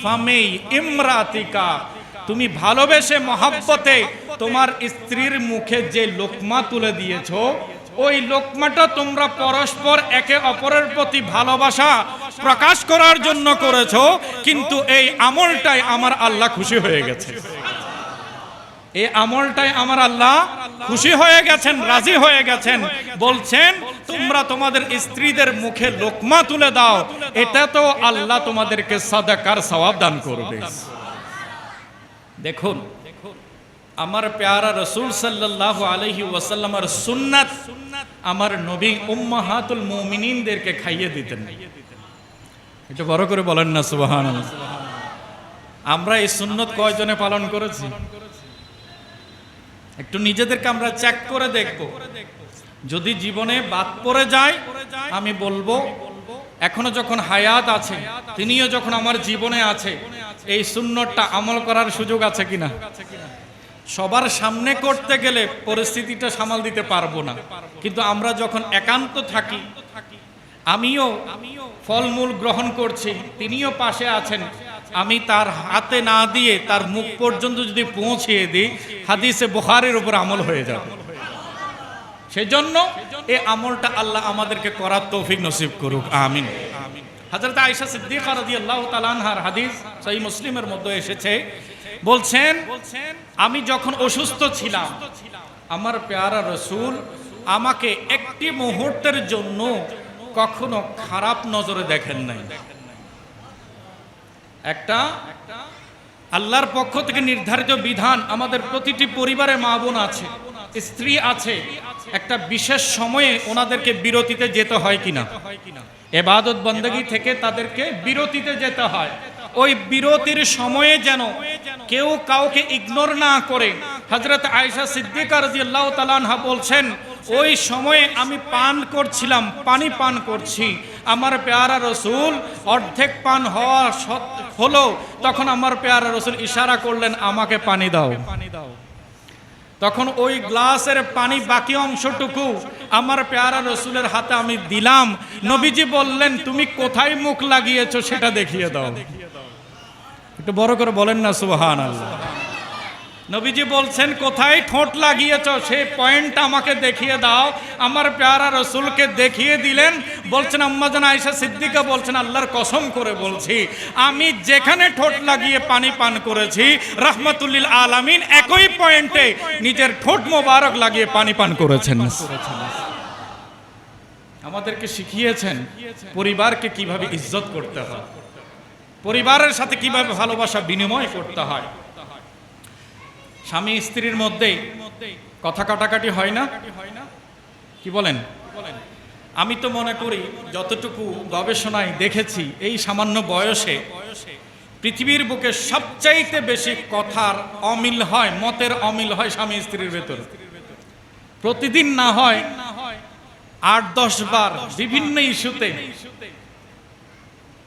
ফামি ইমরাতিকা, তুমি ভালোবেসে মহব্বতে তোমার স্ত্রীর মুখে যে লোকমা তুলে দিয়েছো, ওই লোকমাটা তোমরা পরস্পর একে অপরের প্রতি ভালোবাসা প্রকাশ করার জন্য করেছো, কিন্তু এই আমলটাই আমার আল্লাহ খুশি হয়ে গেছে। এই আমলটাই আমার আল্লাহ খুশি হয়ে গেছেন, রাজি হয়ে গেছেন। বলছেন তোমরা তোমাদের স্ত্রীদের মুখে লোকমা তুলে দাও, এটা তো আল্লাহ তোমাদেরকে সাদাকার সওয়াব দান করবে। দেখুন, আমার প্যারা রসুল সাল্লাল্লাহু আলাইহি ওয়াসাল্লামের সুন্নাত আমার নবী উম্মাহাতুল মুমিনিনদেরকে খাইয়ে দিতেন। একটু বড় করে বলেন না সুবহানাল্লাহ। আমরা এই সুন্নত কয়জনে পালন করেছি? একটু নিজেদেরকে আমরা চেক করে দেখব। যদি জীবনে বাদ পড়ে যায়, আমি বলবো এখনো যখন হায়াত আছে, তিনিও যখন আমার জীবনে আছে, এই সুন্নতটা আমল করার সুযোগ আছে কিনা? সবার সামনে করতে গেলে পরিস্থিতিটা সামাল দিতে পারবো না, কিন্তু আমরা যখন একান্ত থাকি, আমিও ফলমূল গ্রহণ করছি, তিনিও পাশে আছেন, আমি তার হাতে না দিয়ে তার মুখ পর্যন্ত যদি পৌঁছিয়ে দিই, হাদিসে বুখারীর উপর আমল হয়ে যাবে। সেজন্য এই আমলটা আল্লাহ আমাদেরকে করার তৌফিক নসিব করুক, আমিন। হযরত আয়েশা সিদ্দিকা রাদিয়াল্লাহু তাআলা আনহার হাদিস সহিহ মুসলিমের মধ্যে এসেছে, বলছেন আমি যখন অসুস্থ ছিলাম, আমার প্যারা রসুল আমাকে একটি মুহূর্তের জন্য কখনো খারাপ নজরে দেখেন নাই। একটা আল্লাহর পক্ষ থেকে নির্ধারিত বিধান, আমাদের প্রতিটি পরিবারে মা বোন আছে, স্ত্রী আছে, একটা বিশেষ সময়ে ওনাদেরকে বিরতিতে যেতে হয় কিনা, ইবাদত বন্দেগী থেকে তাদেরকে বিরতিতে যেতে হয়। ওই বিরতির সময়ে যেন কেউ কাউকে ইগনোর না করে। হযরত আয়েশা সিদ্দিকা রাদিয়াল্লাহু তাআলা আনহা বলছেন, ওই সময়ে আমি পান করছিলাম, পানি পান করছি, আমার প্যারা রসুল অর্ধেক পান হওয়া হলো, তখন আমার প্যারা রসুল ইশারা করলেন আমাকে পানি দাও। তখন ওই গ্লাসের পানি বাকি অংশটুকু আমার প্যারা রসুলের হাতে আমি দিলাম। নবীজি বললেন, তুমি কোথায় মুখ লাগিয়েছো সেটা দেখিয়ে দাও। একটু বড় করে বলেন না সুবহানাল্লাহ। নবীজি বলছেন, কোথায় ঠোঁট লাগিয়েছো সেই পয়েন্টটা আমাকে দেখিয়ে দাও। আমার প্যারা রসুলকে দেখিয়ে দিলেন। বলছেন আম্মা জান আয়েশা সিদ্দিকা বলছেন, আল্লাহর কসম করে বলছি, আমি যেখানে ঠোঁট লাগিয়ে পানি পান করেছি, রাহমাতুল আলামিন একই পয়েন্টে নিজের ঠোঁট মোবারক লাগিয়ে পানি পান করেছেন। আমাদেরকে শিখিয়েছেন পরিবারকে কিভাবে ইজ্জত করতে হয়, পরিবারের সাথে কিভাবে ভালোবাসা বিনিময় করতে হয়। স্বামী স্ত্রীর মধ্যে কথা কাটাকাটি হয় না? কি বলেন? আমি তো মনে করি যতটুকু গবেষণায় দেখেছি, এই সামান্য বয়সে পৃথিবীর বুকে সবচাইতে বেশি কথার অমিল হয়, মতের অমিল হয় স্বামী স্ত্রীর ভেতর। প্রতিদিন না হয় ৮-১০ বার বিভিন্ন ইস্যুতে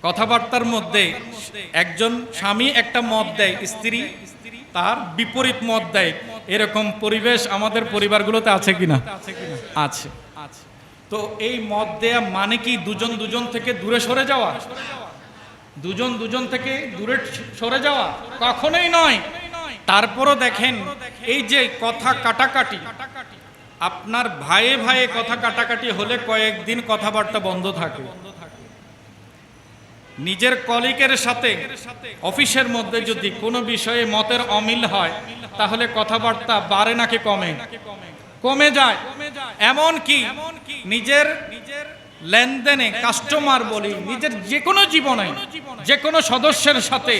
কথাবার্তার মধ্যে একজন স্বামী একটা মত দেয়, স্ত্রী তার বিপরীত মত দেয়। এরকম পরিবেশ আমাদের পরিবারগুলোতে আছে কিনা? আছে। তো এই মত দেয়া মানে কি দুজন দুজন থেকে দূরে সরে যাওয়া? দুজন দুজন থেকে দূরে সরে যাওয়া কখনোই নয়। তারপরও দেখেন, এই যে কথা কাটাকাটি, আপনার ভাইয়ে ভাইয়ে কথা কাটাকাটি হলে কয়েকদিন কথাবার্তা বন্ধ থাকে। নিজের কলিগের সাথে অফিসের মধ্যে যদি কোনো বিষয়ে মতের অমিল হয়, তাহলে কথাবার্তা বাড়ে নাকি কমে? কমে যায়। এমন কি নিজের লেনদেনে, কাস্টমার বলি, নিজের যে কোনো জীবনে যে কোনো সদস্যের সাথে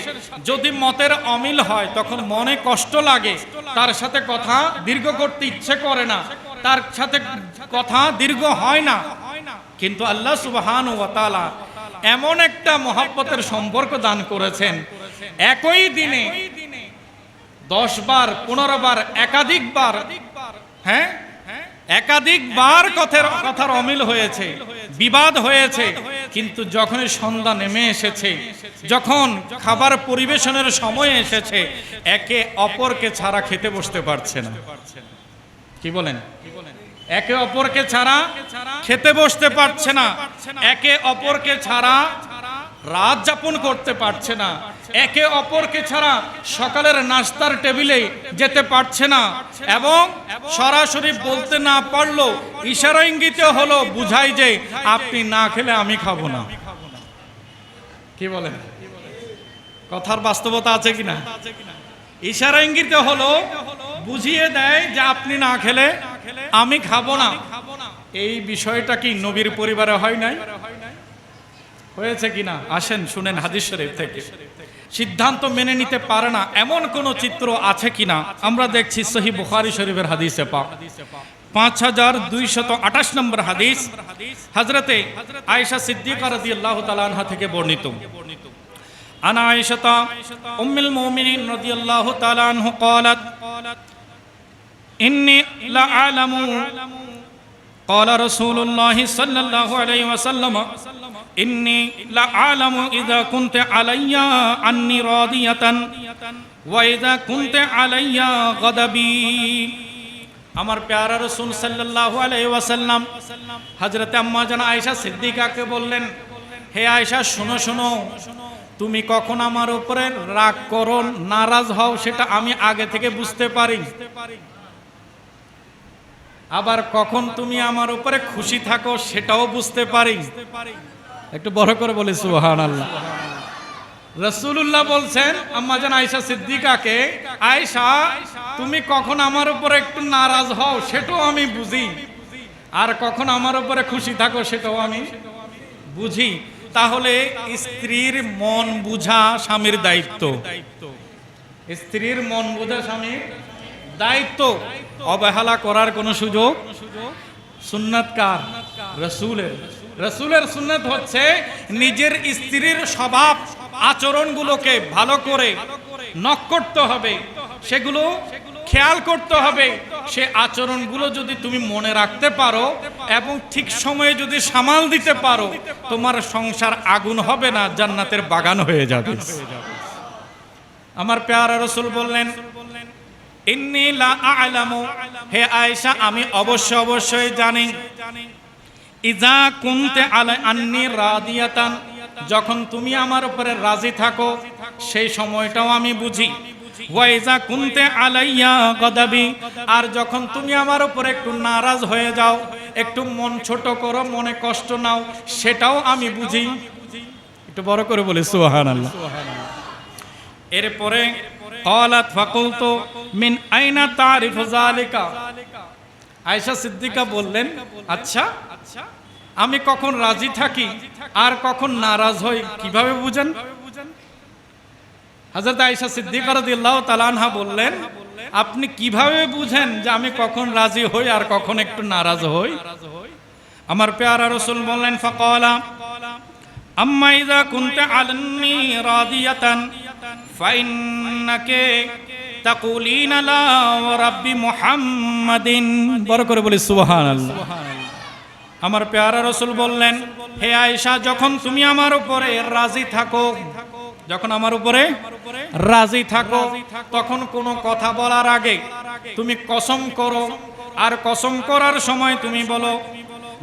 যদি মতের অমিল হয়, তখন মনে কষ্ট লাগে, তার সাথে কথা দীর্ঘ করতে ইচ্ছে করে না, তার সাথে কথা দীর্ঘ হয় না। কিন্তু আল্লাহ সুবহানাহু ওয়া তাআলা এমন একটা মহব্বতের সম্পর্ক দান করেছেন, একই দিনে 10 বার 15 বার একাধিকবার, হ্যাঁ একাধিকবার কথার অমিল হয়েছে, বিবাদ হয়েছে, কিন্তু যখনই সন্ধ্যা নেমে এসেছে, যখন খাবার পরিবেশনের সময় এসেছে, একে অপরকে ছাড়া খেতে বসতে পারছে না। কি বলেন? একে অপরকে ছাড়া খেতে বসতে পারছে না, একে অপরকে ছাড়া রাত যাপন করতে পারছে না, একে অপরকে ছাড়া সকালের নাস্তার টেবিলে যেতে পারছে না, এবং সরাসরি বলতে না পারলো ইশারা ইঙ্গিতে হলো বুঝাই যে আপনি না খেলে আমি খাবো না। কি বলেন? কথার বাস্তবতা আছে কিনা? ইশারা ইঙ্গিতে হলো বুঝিয়ে দেয় যে আপনি না খেলে আমি খাবো না। এই বিষয়টা কি নবীর পরিবারে হয় নাই? হয়েছে কিনা? আসেন শুনেন হাদিস শরীফ থেকে। সিদ্ধান্ত মেনে নিতে পারে না, এমন কোন চিত্র আছে কিনা আমরা দেখছি সহিহ বুখারী শরীফের হাদিসে পাক 5228 নম্বর হাদিস হযরতে আয়েশা সিদ্দিকা রাদিয়াল্লাহু তাআলা আনহা থেকে বর্ণিত। আনা আয়েশা উম্মুল মুমিনিন রাদিয়াল্লাহু তাআলা আনহা قالت إني لأعلم قال رسول الله صلى الله عليه وسلم إني لأعلم إذا كنت علي عني راضية وإذا كنت علي غضبي। আমার প্যারা রাসূল সাল্লাল্লাহু আলাইহি ওয়াসাল্লাম হযরত আম্মা জান আয়েশা সিদ্দিকাকে বললেন, হে আয়েশা শোনো শোনো, তুমি কখন আমার উপরে রাগ করো, নারাজ হও, সেটা আমি আগে থেকে বুঝতে পারি। আবার কখন তুমি আমার উপরে খুশি থাকো সেটাও বুঝতে পারি। একটু বড় করে বলি সুবহানাল্লাহ। রাসূলুল্লাহ বলছেন আম্মা জান আয়েশা সিদ্দিকাকে, আয়েশা তুমি কখন আমার উপরে একটু নারাজ হও সেটাও আমি বুঝি, আর কখন আমার উপরে খুশি থাকো সেটাও আমি বুঝি। তাহলে স্ত্রীর মন বুঝা স্বামীর দায়িত্ব, স্ত্রীর মন বুঝা স্বামীর দায়িত্ব। অবহেলা করার কোনো সুযোগ, সুন্নাত কার? রাসূলের। রাসূলের সুন্নাত হচ্ছে নিজের স্ত্রীর স্বভাব আচরণগুলোকে ভালো করে নক করতে হবে, সেগুলো খেয়াল করতে হবে। সে আচরণগুলো যদি তুমি মনে রাখতে পারো এবং ঠিক সময়ে যদি সামাল দিতে পারো, তোমার সংসার আগুন হবে না, জান্নাতের বাগান হয়ে যাবে। আমার প্যারা রাসূল বললেন, ইন্নী লা আ'লামু, হে আয়েশা আমি অবশ্যই জানি, ইজা কুনতে আলা আন্নি রাদিয়াতান, যখন তুমি আমার উপরে রাজি থাকো সেই সময়টাও আমি বুঝি। ওয়া ইজা কুনতে আলাইয়া গাদাবি, আর যখন তুমি আমার উপরে একটু নারাজ হয়ে যাও, একটু মন ছোট করো, মনে কষ্ট নাও, সেটাও আমি বুঝি। একটু বড় করে বলি সুবহানাল্লাহ। এরপরে قالت فقلت من أين تعرف ذلك, আয়েশা সিদ্দিকা বললেন, আচ্ছা আমি কখন রাজি থাকি আর কখন নারাজ হই কিভাবে বুঝেন? হযরত আয়েশা সিদ্দিকা রাদিয়াল্লাহু তাআলা আনহা বললেন, আপনি কিভাবে বুঝেন যে আমি কখন রাজি হই আর কখন একটু নারাজ হই? আমার প্যারা রাসূল বললেন, ফাকালা আম্মা ইযা কুনতা আলান্নি রাদিয়াতান ফাইন্নাকে তাকুলিনা লা ওয়া রাব্বি মুহাম্মাদিন। বড় করে বলি সুবহানাল্লাহ। আমার প্যারা রাসূল বললেন, হে আয়েশা যখন তুমি আমার উপরে রাজি থাকো, যখন আমার উপরে রাজি থাকো, তখন কোনো কথা বলার আগে তুমি কসম করো, আর কসম করার সময় তুমি বলো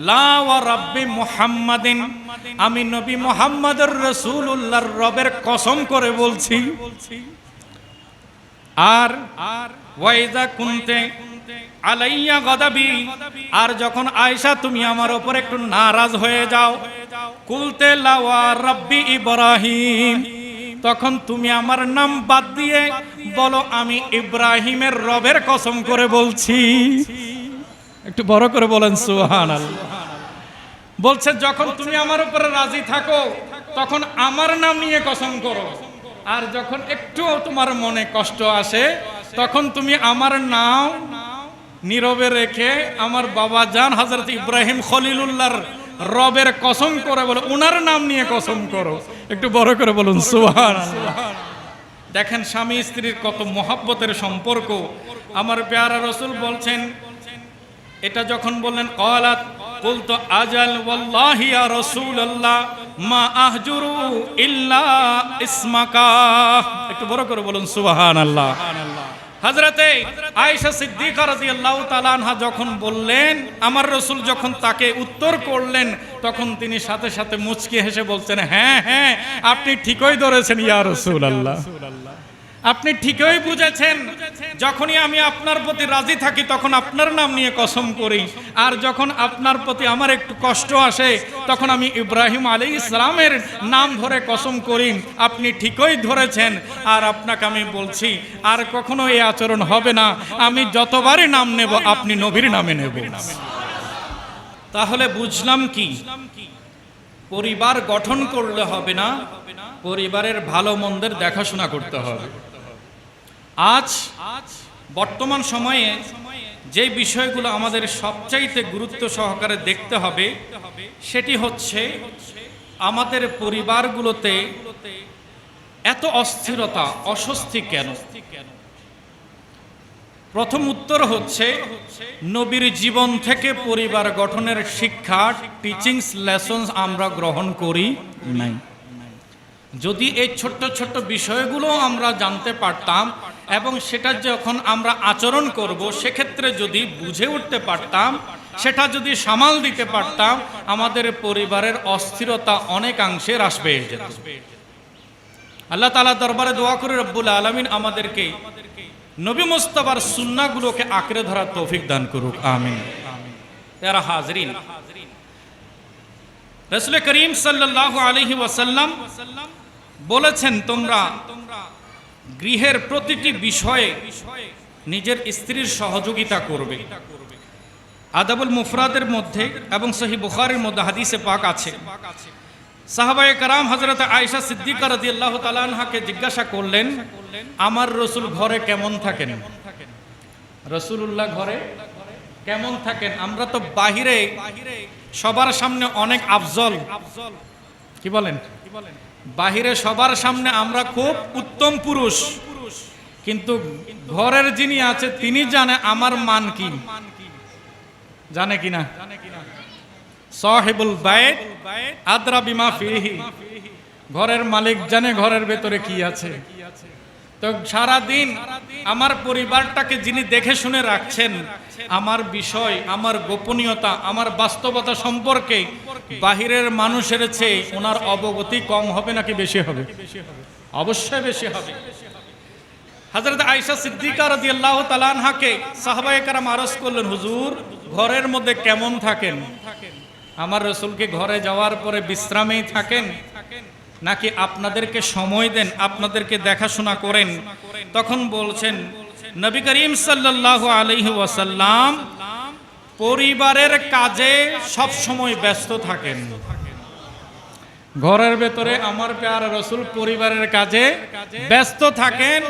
লা ওয়া রাব্বি মুহাম্মাদিন, আমি নবী মুহাম্মদুর রাসূলুল্লাহর রবের কসম করে বলছি। আর ওয়াইজা কুনতে আলাইয়া গাদাবি, আর যখন আয়েশা তুমি আমার উপর একটু নারাজ হয়ে যাও, কুলতে লা ওয়া রাব্বি ইব্রাহিম, তখন তুমি আমার নাম বাদ দিয়ে বলো আমি ইব্রাহিমের রবের কসম করে বলছি। একটু বড় করে বলেন সুবহানাল্লাহ। বলছে যখন তুমি আমার উপরে রাজি থাকো তখন আমার নাম নিয়ে কসম করো, আর যখন একটু তোমার মনে কষ্ট আসে তখন তুমি আমার নাম নীরবে রেখে আমার বাবা জান হযরত ইব্রাহিম খলিলুল্লাহর রবের কসম করে বলো, ওনার নাম নিয়ে কসম করো। একটু বড় করে বলুন সুবহানাল্লাহ। দেখেন স্বামী স্ত্রীর কত মহব্বতের সম্পর্ক। আমার প্যারা রাসূল বলছেন, এটা যখন বললেন ক্বালাত কুলতু আজাল ওয়াল্লাহি ইয়া রাসূলুল্লাহ মা আহজুরু ইল্লা ইসমাকা। একটু বড় করে বলুন সুবহানাল্লাহ। হযরতে আয়েশা সিদ্দিকা রাদিয়াল্লাহু তাআলা আনহা যখন বললেন, আমার রাসূল যখন তাকে উত্তর করলেন, তখন তিনি সাথে সাথে মুচকি হেসে বলছেন, হ্যাঁ হ্যাঁ আপনি ঠিকই ধরেছেন ইয়া রাসূলুল্লাহ, আপনি ঠিকই বুঝেছেন। যখনই আমি আপনার প্রতি রাজি থাকি তখন আপনার নাম নিয়ে কসম করি, আর যখন আপনার প্রতি আমার একটু কষ্ট আসে তখন আমি ইব্রাহিম আলাইহিস সালামের নাম ধরে কসম করি। আপনি ঠিকই ধরেছেন, আর আপনাকে আমি বলছি আর কখনো এই আচরণ হবে না। আমি যতবারই নাম নেব আপনি নবীর নামে নেব। তাহলে বুঝলাম কি, পরিবার গঠন করলে হবে না, পরিবারের ভালো মন্দের দেখাশোনা করতে হবে। আজ বর্তমান সময়ে যে বিষয়গুলো আমাদের সবচাইতে গুরুত্ব সহকারে দেখতে হবে সেটি হচ্ছে আমাদের পরিবারগুলোতে এত অস্থিরতা, অস্বস্তি কেন? প্রথম উত্তর হচ্ছে নবীর জীবন থেকে পরিবার গঠনের শিক্ষা, টিচিংস, লেসনস আমরা গ্রহণ করি নাই। যদি এই ছোট্ট ছোট্ট বিষয়গুলো আমরা জানতে পারতাম এবং সেটা যখন আমরা আচরণ করব সেক্ষেত্রে যদি বুঝে উঠতে পারতাম, সেটা যদি সামাল দিতে পারতাম, আমাদের পরিবারের অস্থিরতা অনেকাংশে হ্রাস পেয়ে যেত। আল্লাহ তাআলা দরবারে দোয়া করে রব্বুল আলামিন আমাদেরকে নবী মুস্তাফার সুন্নাহগুলোকে আঁকড়ে ধরার তৌফিক দান করুক, আমিন। প্যারা হাজরিন, রাসূল করিম সাল্লাল্লাহু আলাইহি ওয়াসাল্লাম বলেছেন, তোমরা গৃহের প্রতিটি বিষয়ে নিজের স্ত্রীর সহযোগিতা করবে। আদাবুল মুফরাদের মধ্যে এবং সহিহ বুখারীর মধ্যে হাদিসে পাক আছে, সাহাবায়ে কেরাম হযরত আয়েশা সিদ্দিকা রাদিয়াল্লাহু তাআলা আনহাকে জিজ্ঞাসা করলেন, আমার রাসূল ঘরে কেমন থাকেন? রাসূলুল্লাহ ঘরে কেমন থাকেন? আমরা তো বাহিরে সবার সামনে অনেক আফজল, কি বলেন, বাহিরে সবার সামনে আমরা খুব উত্তম পুরুষ, কিন্তু ঘরের যিনি আছে তিনি জানে আমার মান কি, জানে কিনা? সাহিবুল বাইত আদরা বিমা ফিহি, ঘরের মালিক জানে ঘরের ভেতরে কি আছে। তো সারা দিন আমার পরিবারটাকে যিনি দেখে শুনে রাখছেন, আমার বিষয়, আমার গোপনীয়তা, আমার বাস্তবতা সম্পর্কে বাহিরের মানুষের চেয়ে ওনার অবগতি কম হবে নাকি বেশি হবে? অবশ্যই বেশি হবে। হযরত আয়েশা সিদ্দিকা রাদিয়াল্লাহু তাআলা আনহাকে সাহাবায়ে কেরাম আরজ করলেন, হুজুর ঘরের মধ্যে কেমন থাকেন? আমার রাসূলকে ঘরে যাওয়ার পরে বিশ্রামেই থাকেন নাকি আপনাদেরকে সময় দেন, আপনাদেরকে দেখাশোনা করেন? তখন বলছেন নবী করিম সাল্লাল্লাহু আলাইহি ওয়াসাল্লাম পরিবারের কাজে সব সময় ব্যস্ত থাকেন। ঘরের ভেতরে আমার প্যারা রাসূল পরিবারের কাজে ব্যস্ত থাকেন।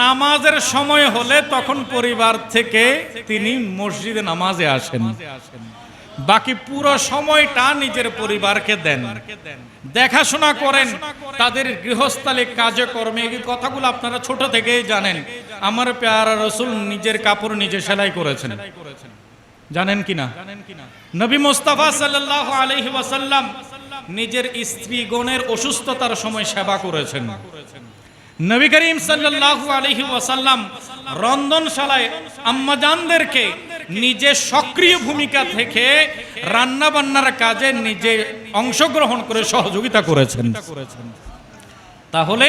নামাজের সময় হলে তখন পরিবার থেকে তিনি মসজিদে নামাজে আসেন, বাকি পুরো সময়টা নিজের পরিবারকে দেন, দেখাশোনা করেন, তাদের গৃহস্থালিক কাজকর্মে। এই কথাগুলো আপনারা ছোট থেকেই জানেন। আমার প্যারা রাসূল নিজের কাপড় নিজে সেলাই করেছেন, জানেন কিনা? নবী মুস্তাফা সাল্লাল্লাহু আলাইহি ওয়াসাল্লাম নিজের স্ত্রীগণের অসুস্থতার সময় সেবা করেছেন। নবী করিম সাল্লাল্লাহু আলাইহি ওয়াসাল্লাম রন্ধনশালায় আম্মাজানদেরকে নিজে সক্রিয় ভূমিকা থেকে রান্না বান্নার কাজে নিজে অংশগ্রহণ করে সহযোগিতা করেছেন। তাহলে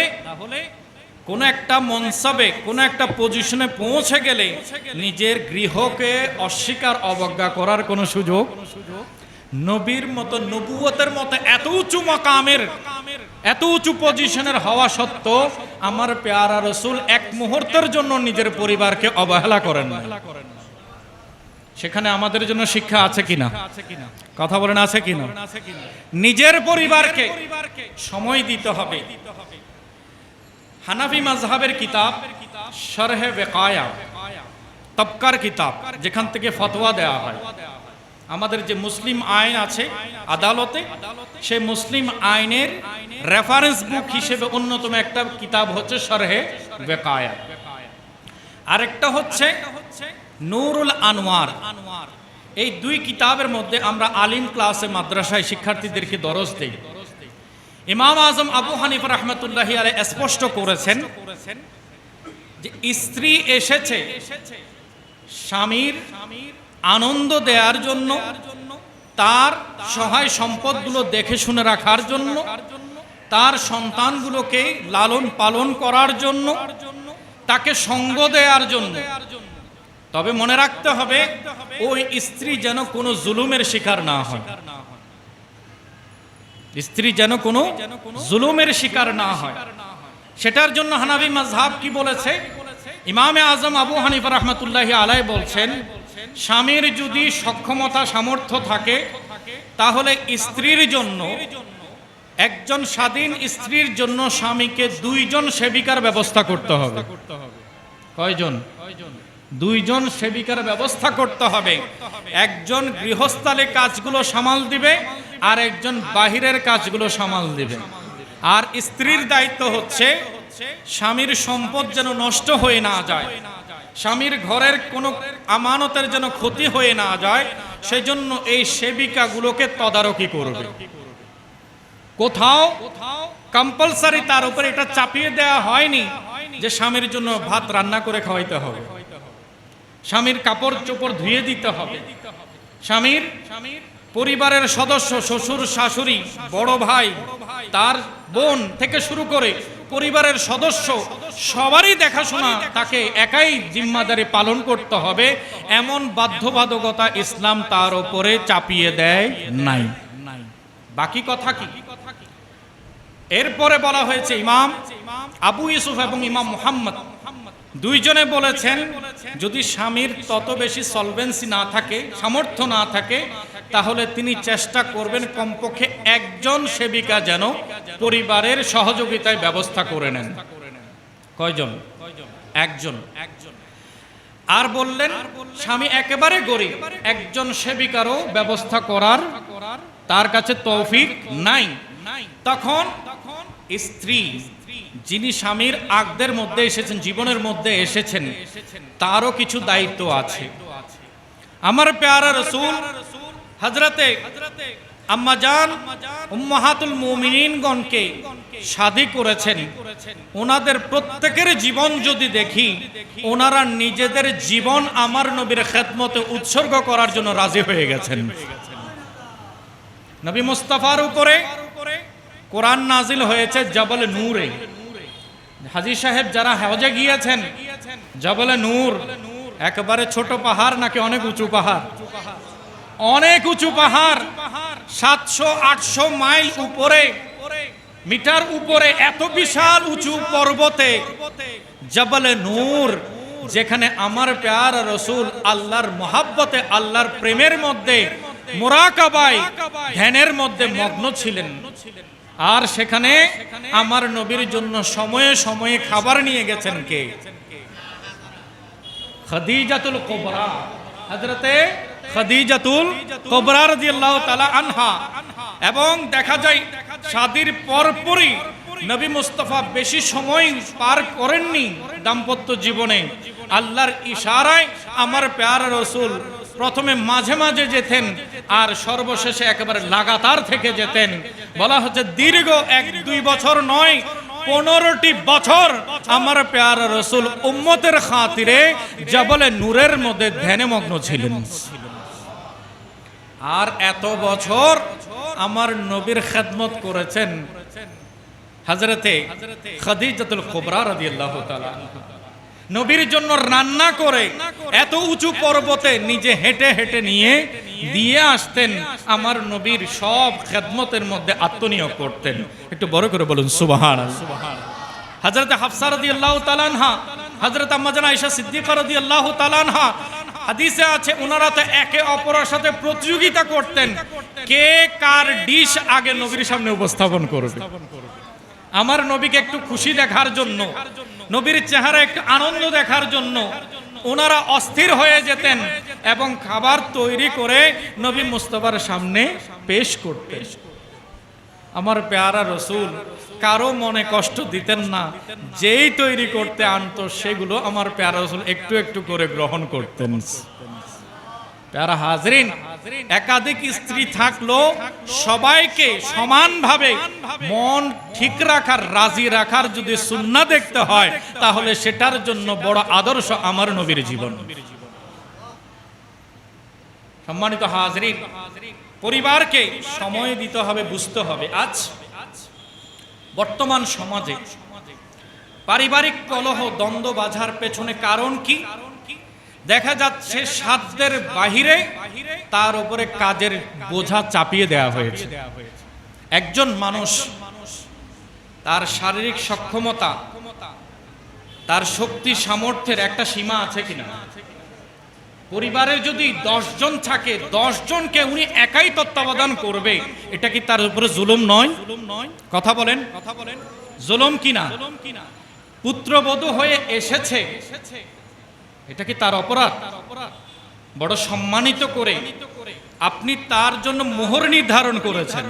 কোন একটা মনসাবে, কোন একটা পজিশনে পৌঁছে গেলে নিজের গৃহকে অস্বীকার, অবজ্ঞা করার কোনো সুযোগ। নবীর মতো, নবুয়তের মতো এত উঁচু মাকামের, এত উঁচু পজিশনের হওয়া সত্ত্বেও আমার প্যারা রাসূল এক মুহূর্তের জন্য নিজের পরিবারকে অবহেলা করেন না। সেখানে আমাদের জন্য শিক্ষা আছে কিনা? কথা বলেন, আছে কিনা? নিজের পরিবারকে সময় দিতে হবে। হানাফি মাযহাবের কিতাব শরহে বেকায়া, তবকার কিতাব, যেখান থেকে ফতোয়া দেওয়া হয়, আমাদের যে মুসলিম আইন আছে আদালতে, সেই মুসলিম আইনের রেফারেন্স বুক হিসেবে অন্যতম একটা কিতাব হচ্ছে শরহে বেকায়া, আরেকটা হচ্ছে নূরুল আনওয়ার। এই দুই কিতাবের মধ্যে আমরা আলিম ক্লাসে মাদ্রাসায় শিক্ষার্থীদেরকে দরস দেই। ইমাম আজম আবু হানিফা রাহমাতুল্লাহি আলাইহি স্পষ্ট করেছেন যে স্ত্রী এসেছে স্বামীর আনন্দ দেওয়ার জন্য, তার সহায় সম্পদগুলো দেখে শুনে রাখার জন্য, তার সন্তানগুলোকে লালন পালন করার জন্য, তাকে সঙ্গ দেওয়ার জন্য। তবে মনে রাখতে হবে ওই স্ত্রী যেন কোনো জুলুমের শিকার না হয়, স্ত্রী যেন কোনো জুলুমের শিকার না হয়। সেটার জন্য হানাফি মাযহাব কি বলেছে? ইমামে আজম আবু হানিফা রাহমাতুল্লাহি আলাইহি বলছেন, স্বামীর যদি সক্ষমতা সামর্থ্য থাকে তাহলে স্ত্রীর জন্য একজন স্বাধীন স্ত্রীর জন্য স্বামীকে দুইজন সেবিকার ব্যবস্থা করতে হবে। কয়জন? দুইজন সেবিকার ব্যবস্থা করতে হবে। একজন গৃহস্থালী কাজগুলো সামাল দিবে আর একজন বাহিরের কাজগুলো সামাল দিবে। আর স্ত্রীর দায়িত্ব হচ্ছে স্বামীর সম্পদ যেন নষ্ট হয়ে না যায়, স্বামীর ঘরের কোনো আমানতের যেন ক্ষতি হয়ে না যায়, সেজন্য এই সেবিকাগুলোকে তদারকি করবে। কোথাও কম্পালসারি তার উপরে এটা চাপিয়ে দেওয়া হয়নি যে স্বামীর জন্য ভাত রান্না করে খাওয়াইতে হবে, স্বামীর কাপড় চোপড় ধুয়ে দিতে হবে, স্বামীর পরিবারের সদস্য শ্বশুর শাশুড়ি বড় ভাই তার বোন থেকে শুরু করে পরিবারের সদস্য সবারই দেখাশোনা তাকে একাই জিম্মাদারি পালন করতে হবে, এমন বাধ্যবাধকতা ইসলাম তার উপরে চাপিয়ে দেয় নাই। বাকি কথা কি? এরপরে বলা হয়েছে ইমাম আবু ইউসুফ এবং ইমাম মুহাম্মদ দুইজনে বলেছেন যদি স্বামীর তত বেশি সলভেন্সি না থাকে, সামর্থ্য না থাকে, তাহলে তিনি চেষ্টা করবেন কমপক্ষে একজন সেবিকা যেন পরিবারের সহযোগিতায় ব্যবস্থা করে নেন। কয়জন? একজন। আর বললেন স্বামী একেবারে গরিব, একজন সেবিকারও ব্যবস্থা করার তার কাছে তৌফিক নাই। তখন স্ত্রী যিনি স্বামীর আগদের মধ্যে এসেছেন, জীবনের মধ্যে এসেছেন, তারও কিছু দায়িত্ব আছে। আমার প্যারা রাসূল হযরতে আম্মা জান উম্মাহাতুল মুমিনিনগণকে শাদী করেছেন, ওনাদের প্রত্যেকের জীবন যদি দেখি, ওনারা নিজেদের জীবন আমার নবীর খেদমতে উৎসর্গ করার জন্য রাজি হয়ে গেছেন। নবী মুস্তাফার উপরে কোরআন নাজিল হয়েছে জবল নূরে। হাজী সাহেব যারা হজে গিয়েছেন, জবল নূর একেবারে ছোট পাহাড় নাকি অনেক উঁচু পাহাড়? অনেক উঁচু পাহাড়, 700-800 মাইল উপরে, মিটার উপরে, এত বিশাল উঁচু পর্বতে জবল নূর, যেখানে আমার প্যারা রাসূল আল্লাহর মহাব্বতে, আল্লাহর প্রেমের মধ্যে, মুরাকাবায়, ধ্যানের মধ্যে মগ্ন ছিলেন। আর সেখানে আমার নবীর জন্য সময়ে সময়ে খাবার নিয়ে গেছেন কে? খাদিজাতুল কুবরা, হযরতে খাদিজাতুল কুবরা রাদিয়াল্লাহু তাআলা আনহা। এবং দেখা যায় শাদীর পরপরই নবী মুস্তাফা বেশি সময় পার করেননি দাম্পত্য জীবনে। আল্লাহর ইশারায় আমার প্যারা রাসূল প্রথমে মাঝে মাঝে যেতেন আর সর্বশেষে একেবারে লাগাতার থেকে যেতেন। বলা হচ্ছে দীর্ঘ 1-2 বছর নয়, 15টি বছর আমার প্যারা রাসূল উম্মতের খাতিরে জবলে নূরের মধ্যে ধ্যানে মগ্ন ছিলেন। আর এত বছর আমার নবীর খেদমত করেছেন হযরতে খাদিজাতুল কুবরা রাদিয়াল্লাহু তাআলা। নবীর জন্য রান্না করে এত উঁচু পর্বতে নিজে হেঁটে হেঁটে নিয়ে দিয়ে আসতেন, আমার নবীর সব খেদমতের মধ্যে আত্মনিয়োগ করতেন। একটু বড় করে বলুন সুবহানাল্লাহ। হযরত হাফসা রাদিয়াল্লাহু তাআলা আনহা, হযরত আম্মা জান আয়েশা সিদ্দিকা রাদিয়াল্লাহু তাআলা আনহা, হাদিসে আছে ওনারা তো একে অপরের সাথে প্রতিযোগিতা করতেন কে কার ডিশ আগে নবীর সামনে উপস্থাপন করবে। আমার নবীকে একটু খুশি দেখার জন্য, নবীর চেহারা একটু আনন্দ দেখার জন্য ওনারা অস্থির হয়ে যেতেন এবং খাবার তৈরি করে নবী মুস্তাফার সামনে পেশ করতেন। আমার প্যারা রাসূল কারো মনে কষ্ট দিতেন না, যেই তৈরি করতে আনতো সেগুলো আমার প্যারা রাসূল একটু একটু করে গ্রহণ করতেন। প্যারা হাজরিন, একাধিক স্ত্রী থাকলো সবাইকে সমানভাবে মন ঠিক রাখার, রাজি রাখার যদি সুন্নাহ দেখতে হয়, তাহলে সেটার জন্য বড় আদর্শ আমার নবীর জীবন। সম্মানিত হাজরিন, পরিবারকে সময় দিতে হবে, বুঝতে হবে। আজ বর্তমান সমাজে পারিবারিক কলহ, দ্বন্দ্ব বাঁধার পেছনে কারণ কি? দেখা যাচ্ছে সাধ্যের বাহিরে তার উপরে কাজের বোঝা চাপিয়ে দেওয়া হয়েছে। একজন মানুষ তার শারীরিক সক্ষমতা, তার শক্তি সামর্থ্যের একটা সীমা আছে কিনা? পরিবারে যদি 10 জন থাকে, 10 জনকে উনি একাই তত্ত্বাবধান করবে, এটা কি তার উপরে জুলুম নয়? কথা বলেন, জুলুম কিনা? পুত্রবধূ হয়ে এসেছে, এটা কি তার অপরাধ? বড় সম্মানিত করে আপনি তার জন্য মোহর নির্ধারণ করেছেন।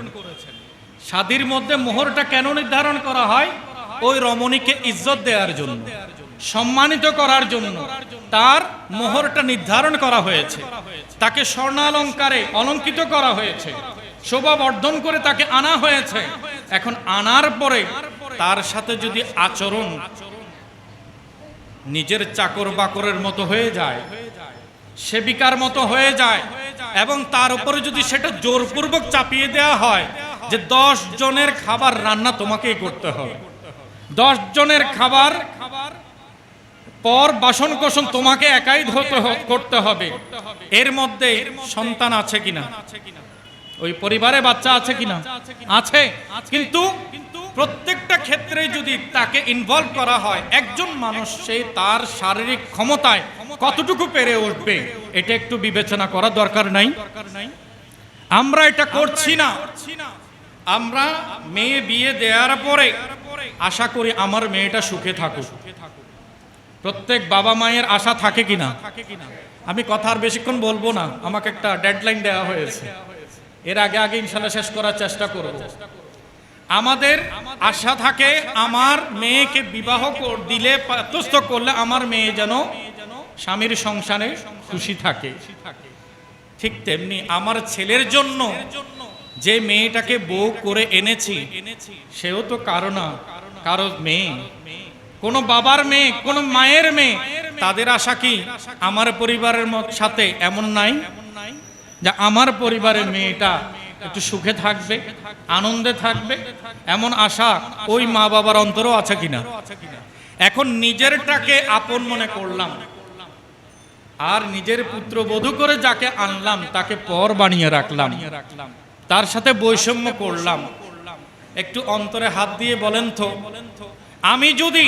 শাদীর মধ্যে মোহরটা কেন নির্ধারণ করা হয়? ওই রমণীকে ইজ্জত দেওয়ার জন্য, সম্মানিত করার জন্য তার মোহরটা নির্ধারণ করা হয়েছে। তাকে স্বর্ণালঙ্কারে অলঙ্কিত করা হয়েছে, শোভা বর্ধন করে তাকে আনা হয়েছে। এখন আনার পরে তার সাথে যদি আচরণ নিজের চাকর বাকরের মতো হয়ে যায়, সেবিকার মতো হয়ে যায়, এবং তার উপরে যদি সেটা জোরপূর্বক চাপিয়ে দেওয়া হয় যে 10 জনের খাবার রান্না তোমাকেই করতে হবে, 10 জনের খাবার পর বাসন কোসন তোমাকে একাই করতে হবে, এর মধ্যে সন্তান আছে কিনা? ওই পরিবারে বাচ্চা আছে কিনা? আছে। কিন্তু প্রত্যেকটা ক্ষেত্রে যদি তাকে ইনভলভ করা হয়, একজন মানুষ সে তার শারীরিক ক্ষমতায় কতটুকু পেরে উঠবে, এটা একটু বিবেচনা করা দরকার নাই? আমরা এটা করছি না। আমরা মেয়ে বিয়ে দেওয়ার পরে আশা করি আমার মেয়েটা সুখে থাকুক। প্রত্যেক বাবা মায়ের আশা থাকে কিনা? আমি কথা আর বেশিক্ষণ বলবো না, আমাকে একটা ডেডলাইন দেওয়া হয়েছে, এর আগে ইনশাল্লাহ শেষ করার চেষ্টা করব। আমাদের আশা থাকে আমার মেয়েকে বিবাহ দিলে, পাত্রস্থ করলে আমার মেয়ে যেন স্বামীর সংসারে খুশি থাকে। ঠিক তেমনি আমার ছেলের জন্য যে মেয়েটাকে বউ করে এনেছি, সেও তো কারো মেয়ে, কোনো বাবার মেয়ে, কোনো মায়ের মেয়ে। তাদের আশা কি আমার পরিবারের সাথে এমন নাই যে আমার পরিবারের মেয়েটা একটু সুখে থাকবে, আনন্দে থাকবে? এমন আশা ওই মা বাবার অন্তরও আছে কিনা? এখন নিজেরটাকে আপন মনে করলাম, আর নিজের পুত্রবধূ করে যাকে আনলাম তাকে পর বানিয়ে রাখলাম, তার সাথে বৈষম্য করলাম। একটু অন্তরে হাত দিয়ে বলেন তো, আমি যদি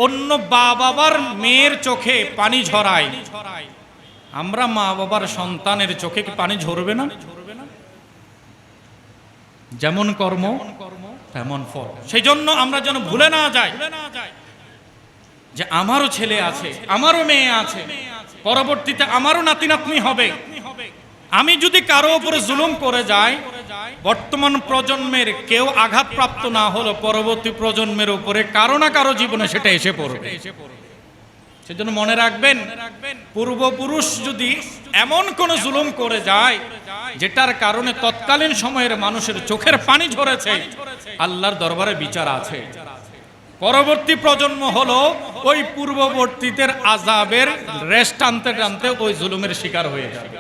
অন্য বাবার মেয়ের চোখে পানি ঝরাই, আমরা মা বাবার সন্তানের চোখে কি পানি ঝরবে না? যেমন কর্ম তেমন ফল। সেই জন্য আমরা যেন ভুলে না যাই যে আমারও ছেলে আছে, আমারও মেয়ে আছে, পরবর্তীতে আমারও নাতি নাতনি হবে। আমি যদি কারো উপরে জুলুম করে যাই, বর্তমান প্রজন্মের কেউ আঘাতপ্রাপ্ত না হলো পরবর্তী প্রজন্মের উপরে কারো না কারো জীবনে সেটা এসে পড়বে। সেজন্য মনে রাখবেন, পূর্বপুরুষ যদি এমন কোন জুলুম করে যায় যেটার কারণে তৎকালীন সময়ের মানুষের চোখের পানি ঝরেছে, আল্লাহর দরবারে বিচার আছে। পরবর্তী প্রজন্ম হলো ওই পূর্ববর্তীদের আযাবের রেশ টানতে টানতে ওই জুলুমের শিকার হয়ে যাবে।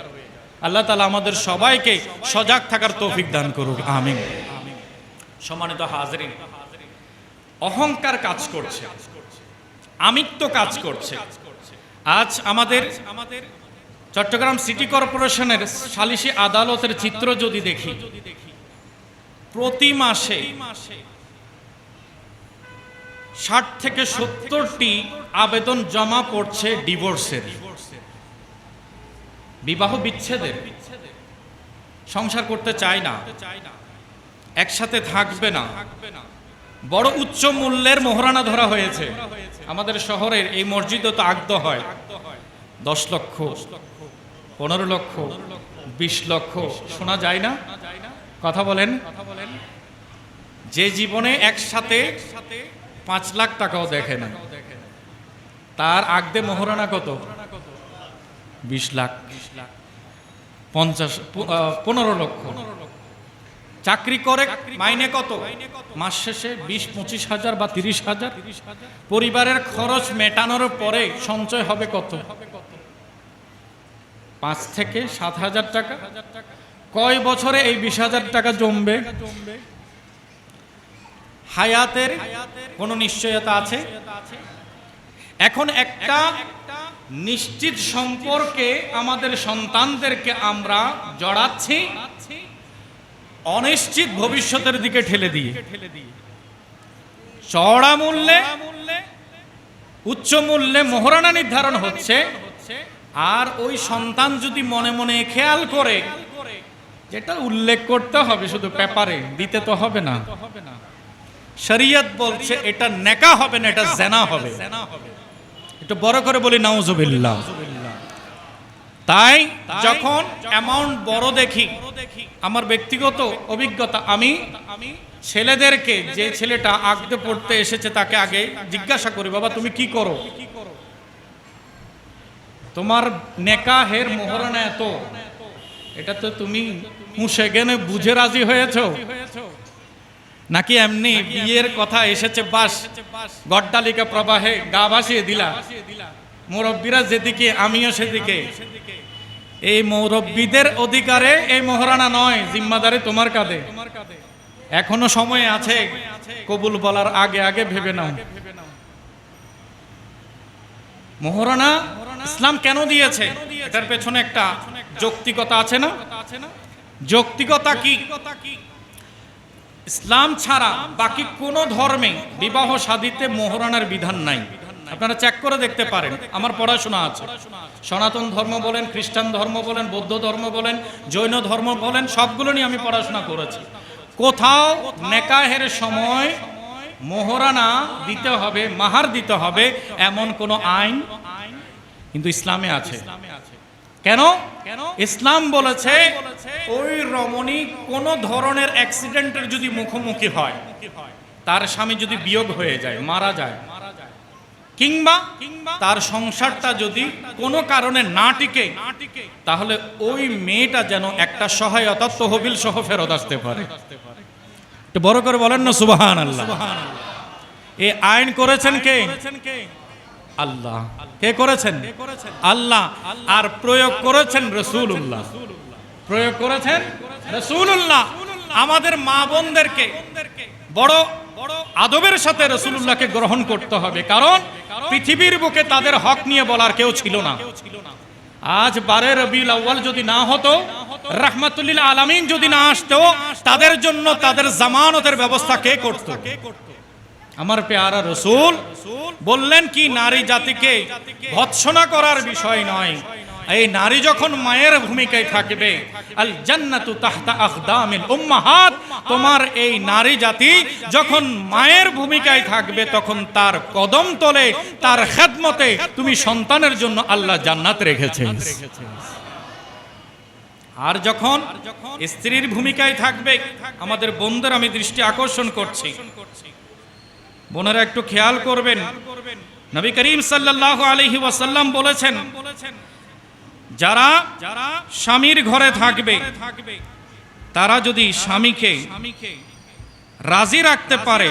আল্লাহ তাআলা আমাদের সবাইকে সজাগ থাকার তৌফিক দান করুক, আমিন। সম্মানিত হাজরিন, অহংকার কাজ করছে, আমিত্ব কাজ করছে। আজ আমাদের চট্টগ্রাম সিটি কর্পোরেশনের সালিশি আদালতের চিত্র যদি দেখি, প্রতি মাসে 60 থেকে 70টি আবেদন জমা পড়ছে ডিভোর্সের, বিবাহ বিচ্ছেদের। সংসার করতে চায় না, একসাথে থাকবে না। বড় উচ্চ মূল্যের মোহরানা ধরা হয়েছে। আমাদের শহরের এই মসজিদে তো আগদ হয় 10 লক্ষ, 15 লক্ষ, 20 লক্ষ, শোনা যায় না? কথা বলেন। যে জীবনে একসাথে 5 লাখ টাকাও দেখে না, তার আগদে মোহরানা কত? 20 লাখ, 15 লক্ষ। চাকরি করে মাইনে কত? মাস শেষে 20-25 হাজার বা 30 হাজার। পরিবারের খরচ মেটানোর পরে সঞ্চয় হবে কত? 5 থেকে 7 হাজার টাকা। কয় বছরে এই 20,000 টাকা জমবে? হায়াতের কোনো নিশ্চয়তা আছে? এখন একটা নিশ্চিত সম্পর্কে আমাদের সন্তানদেরকে আমরা জড়াচ্ছি, অনিশ্চিত ভবিষ্যতের দিকে ঠেলে দিয়ে। চড়া মূল্যে, উচ্চ মূল্যে মোহরানা নির্ধারণ হচ্ছে, আর ওই সন্তান যদি মনে মনে খেয়াল করে, যেটা উল্লেখ করতে হবে শুধু পেপারে, দিতে তো হবে না, শরীয়ত বলছে এটা নেকা হবে না, এটা জেনা হবে। একটু বড় করে বলি নাউজুবিল্লাহ। তাই যখন অ্যামাউন্ট বড় দেখি, আমার ব্যক্তিগত অভিজ্ঞতা, আমি ছেলেদেরকে, যে ছেলেটা আগতে পড়তে এসেছে তাকে আগে জিজ্ঞাসা করি, বাবা তুমি কি করো, তোমার নেকাহের মোহরানা এত, এটা তো তুমি মুশে গেনে বুঝে রাজি হয়েছো, নাকি এমনি বিয়ের কথা এসেছে বাস গড্ডালিকা প্রবাহে গা ভাসিয়ে দিলা? মুরব্বীরা যেদিকে আমিও সেদিকে। এই মুরব্বীদের অধিকারে এই মোহরানা নয়, জিম্মাদারি তোমার কাঁধে। এখনো সময় আছে, কবুল বলার আগে আগে ভেবে নাও। মোহরানা ইসলাম কেন দিয়েছে, এটার পেছনে একটা যৌক্তিকতা আছে না? যৌক্তিকতা কি? ইসলাম ছাড়া বাকি কোন ধর্মে বিবাহ শাদীতে মোহরানার বিধান নাই। আপনারা চেক করে দেখতে পারেন, আমার পড়াশোনা আছে। সনাতন ধর্ম বলেন, খ্রিস্টান ধর্ম বলেন, বৌদ্ধ ধর্ম বলেন, জৈন ধর্ম বলেন, সবগুলো নিয়ে আমি পড়াশোনা করেছি। কোথাও নেকাহের সময় মোহরানা দিতে হবে, মাহার দিতে হবে, এমন কোন আইন কিন্তু ইসলামে আছে। কেন? ইসলাম বলেছে ওই রমণী কোন ধরনের অ্যাক্সিডেন্টের যদি মুখোমুখি হয়, তার স্বামী যদি বিয়োগ হয়ে যায়, মারা যায়, কিংবা তার সংসারটা যদি কোনো কারণে না টিকে, তাহলে ওই মেয়েটা যেন একটা সহায়তা তহবিল সহ ফেরত আসতে পারে। একটু বড় করে বলেন না সুবহানাল্লাহ। এই আইন করেছেন কে? আল্লাহ। কে করেছেন? আল্লাহ। আর প্রয়োগ করেছেন রাসূলুল্লাহ। প্রয়োগ করেছেন রাসূলুল্লাহ। আমাদের মা বোনদেরকে বড় আদবের সাথে রাসূলুল্লাহকে গ্রহণ করতে হবে, কারণ পৃথিবীর বুকে তাদের হক নিয়ে বলার কেউ ছিল না। আজ 12 রবিউল আউয়াল যদি না হতো, রাহমাতুল লিল আলামিন যদি না আসতো, তাদের জন্য তাদের জামানতের ব্যবস্থা কে করত? আমার পেয়ারা রাসূল বললেন কি, নারী জাতিকে ভৎসনা করার বিষয় নয়। এই নারী যখন মায়ের ভূমিকায় থাকবে, আল জান্নাতু তাহতা আকদামিল উম্মাহাত, তোমার এই নারী জাতি যখন মায়ের ভূমিকায় থাকবে, তখন তার কদম তলে, তার খেদমতে তুমি সন্তানের জন্য আল্লাহ জান্নাত রেখেছেন। আর যখন স্ত্রীর ভূমিকায় থাকবে, আমাদের বোনদের আমি দৃষ্টি আকর্ষণ করছি, বোনেরা একটু খেয়াল করবেন, নবী করিম সাল্লাল্লাহু আলাইহি ওয়াসাল্লাম বলেছেন, যারা স্বামীর ঘরে থাকবে, তারা যদি স্বামীকে রাজি রাখতে পারে,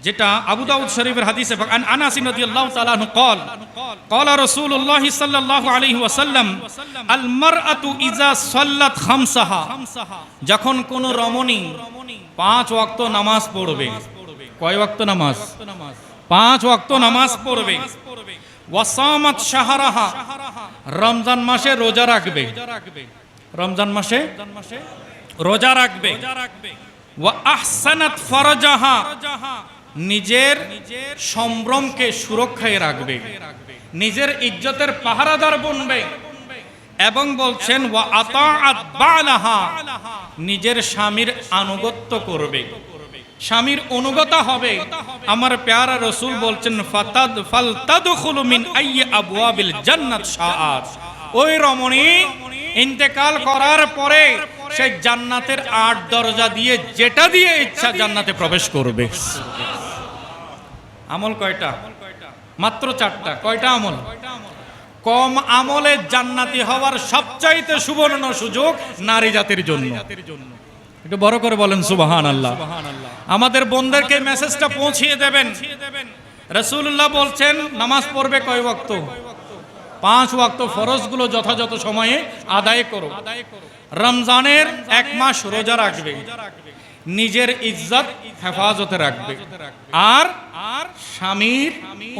যেটা আবু দাউদ শরীফের হাদিসে, আনাস রাদিয়াল্লাহু তাআলা আনহু قال قال رسول الله صلى الله عليه وسلم المرأة اذا صلت خمسها, যখন কোন রমণী 5 ওয়াক্ত নামাজ পড়বে। কয় ওয়াক্ত নামাজ? 5 ওয়াক্ত নামাজ পড়বে। ওয়াসামাত শাহরাহা, রমজান মাসে রোজা রাখবে। রমজান মাসে রোজা রাখবে। ওয়া আহসানাত ফারজাহা, নিজের সম্ভ্রমকে সুরক্ষায় রাখবে, নিজের ইজ্জতের পাহারাদার বনবে। এবং বলছেন ওয়া আতাআত বালাহা, নিজের স্বামীর আনুগত্য করবে, স্বামীর অনুগত হবে। আমার প্যারা রাসূল বলছেন ফালতাদখুলু মিন আইয়ি আবওয়াবিল জান্নাত শাআত, ওই রমণী ইন্তেকাল করার পরে সে জান্নাতের 8 দরজা দিয়ে যেটা দিয়ে ইচ্ছা জান্নাতে প্রবেশ করবে। আমল কয়টা? মাত্র 4টা। কয়টা আমল? কম আমলে জান্নাতি হওয়ার সবচাইতে সুবর্ণ সুযোগ নারী জাতির জন্য। একটু বড় করে বলেন সুবহানাল্লাহ। আমাদের বোনদেরকে মেসেজটা পৌঁছিয়ে দেবেন। রাসূলুল্লাহ বলছেন নামাজ পড়বে কয় ওয়াক্ত? 5 ওয়াক্ত ফরজগুলো যথাযথ সময়ে আদায় করো। রমজানের 1 মাস রোজা রাখবে, নিজের ইজ্জত হেফাজতে রাখবে, আর স্বামীর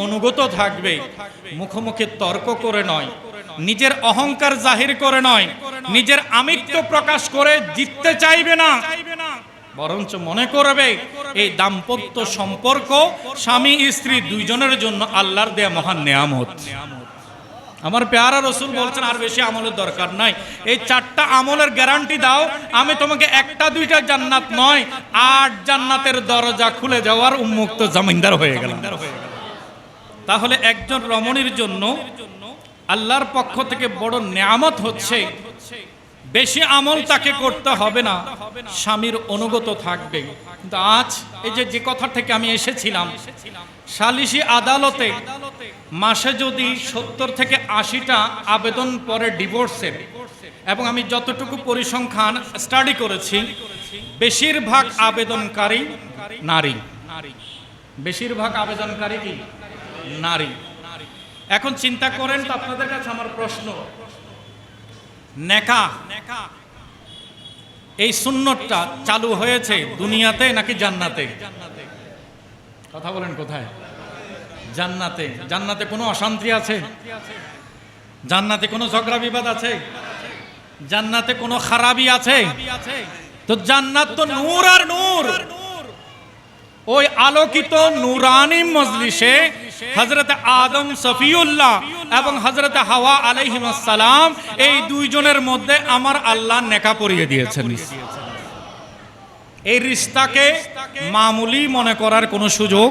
অনুগত থাকবে। মুখোমুখি তর্ক করে নয়, নিজের অহংকার জাহির করে নয়, নিজের আমিত্ব প্রকাশ করে জিততে চাইবে না, বরঞ্চ মনে করবে এই দাম্পত্য সম্পর্ক স্বামী স্ত্রী দুইজনের জন্য আল্লাহর দেয়া মহান নেয়ামত। আমার পেয়ারা রসুল বলছেন আর বেশি আমলের দরকার নাই, এই 4টা আমলের গ্যারান্টি দাও, আমি তোমাকে 1টা 2টা জান্নাত নয় 8 জান্নাতের দরজা খুলে যাওয়ার উন্মুক্ত জামিনদার হয়ে গেল। তাহলে একজন রমণীর জন্য আল্লাহর পক্ষ থেকে বড় নেয়ামত হচ্ছে বেশি আমল তাকে করতে হবে না, স্বামীর অনুগত থাকবে। কিন্তু আজ এই যে কথা থেকে আমি এসেছিলাম, সালিসি আদালতে মাসে যদি 70 থেকে 80টা আবেদন পড়ে ডিভোর্সের, এবং আমি যতটুকু পরিসংখ্যান স্টাডি করেছি, বেশিরভাগ আবেদনকারী নারী, বেশিরভাগ আবেদনকারী কি নারী। এখন চিন্তা করেন তো, আপনাদের কাছে আমার প্রশ্ন, নেকাহ এই সুন্নতটা চালু হয়েছে দুনিয়াতে নাকি জান্নাতে? কথা বলেন কোথায়? জান্নাতে। জান্নাতে কোনো অশান্তি আছে? জান্নাতে কোনো ঝগড়া বিবাদ আছে? জান্নাতে কোনো খারাপি আছে? তো জান্নাত তো নূর আর নূর। ওই আলোকিত নূরানি মজলিসে হযরত আদম সফিউল্লাহ এবং হযরত হাওয়া আলাইহিস সালাম, এই দুইজনের মধ্যে আমার আল্লাহ নেকাহ পরিয়ে দিয়েছেন। এই রিশতাকে মামুলি মনে করার কোনো সুযোগ,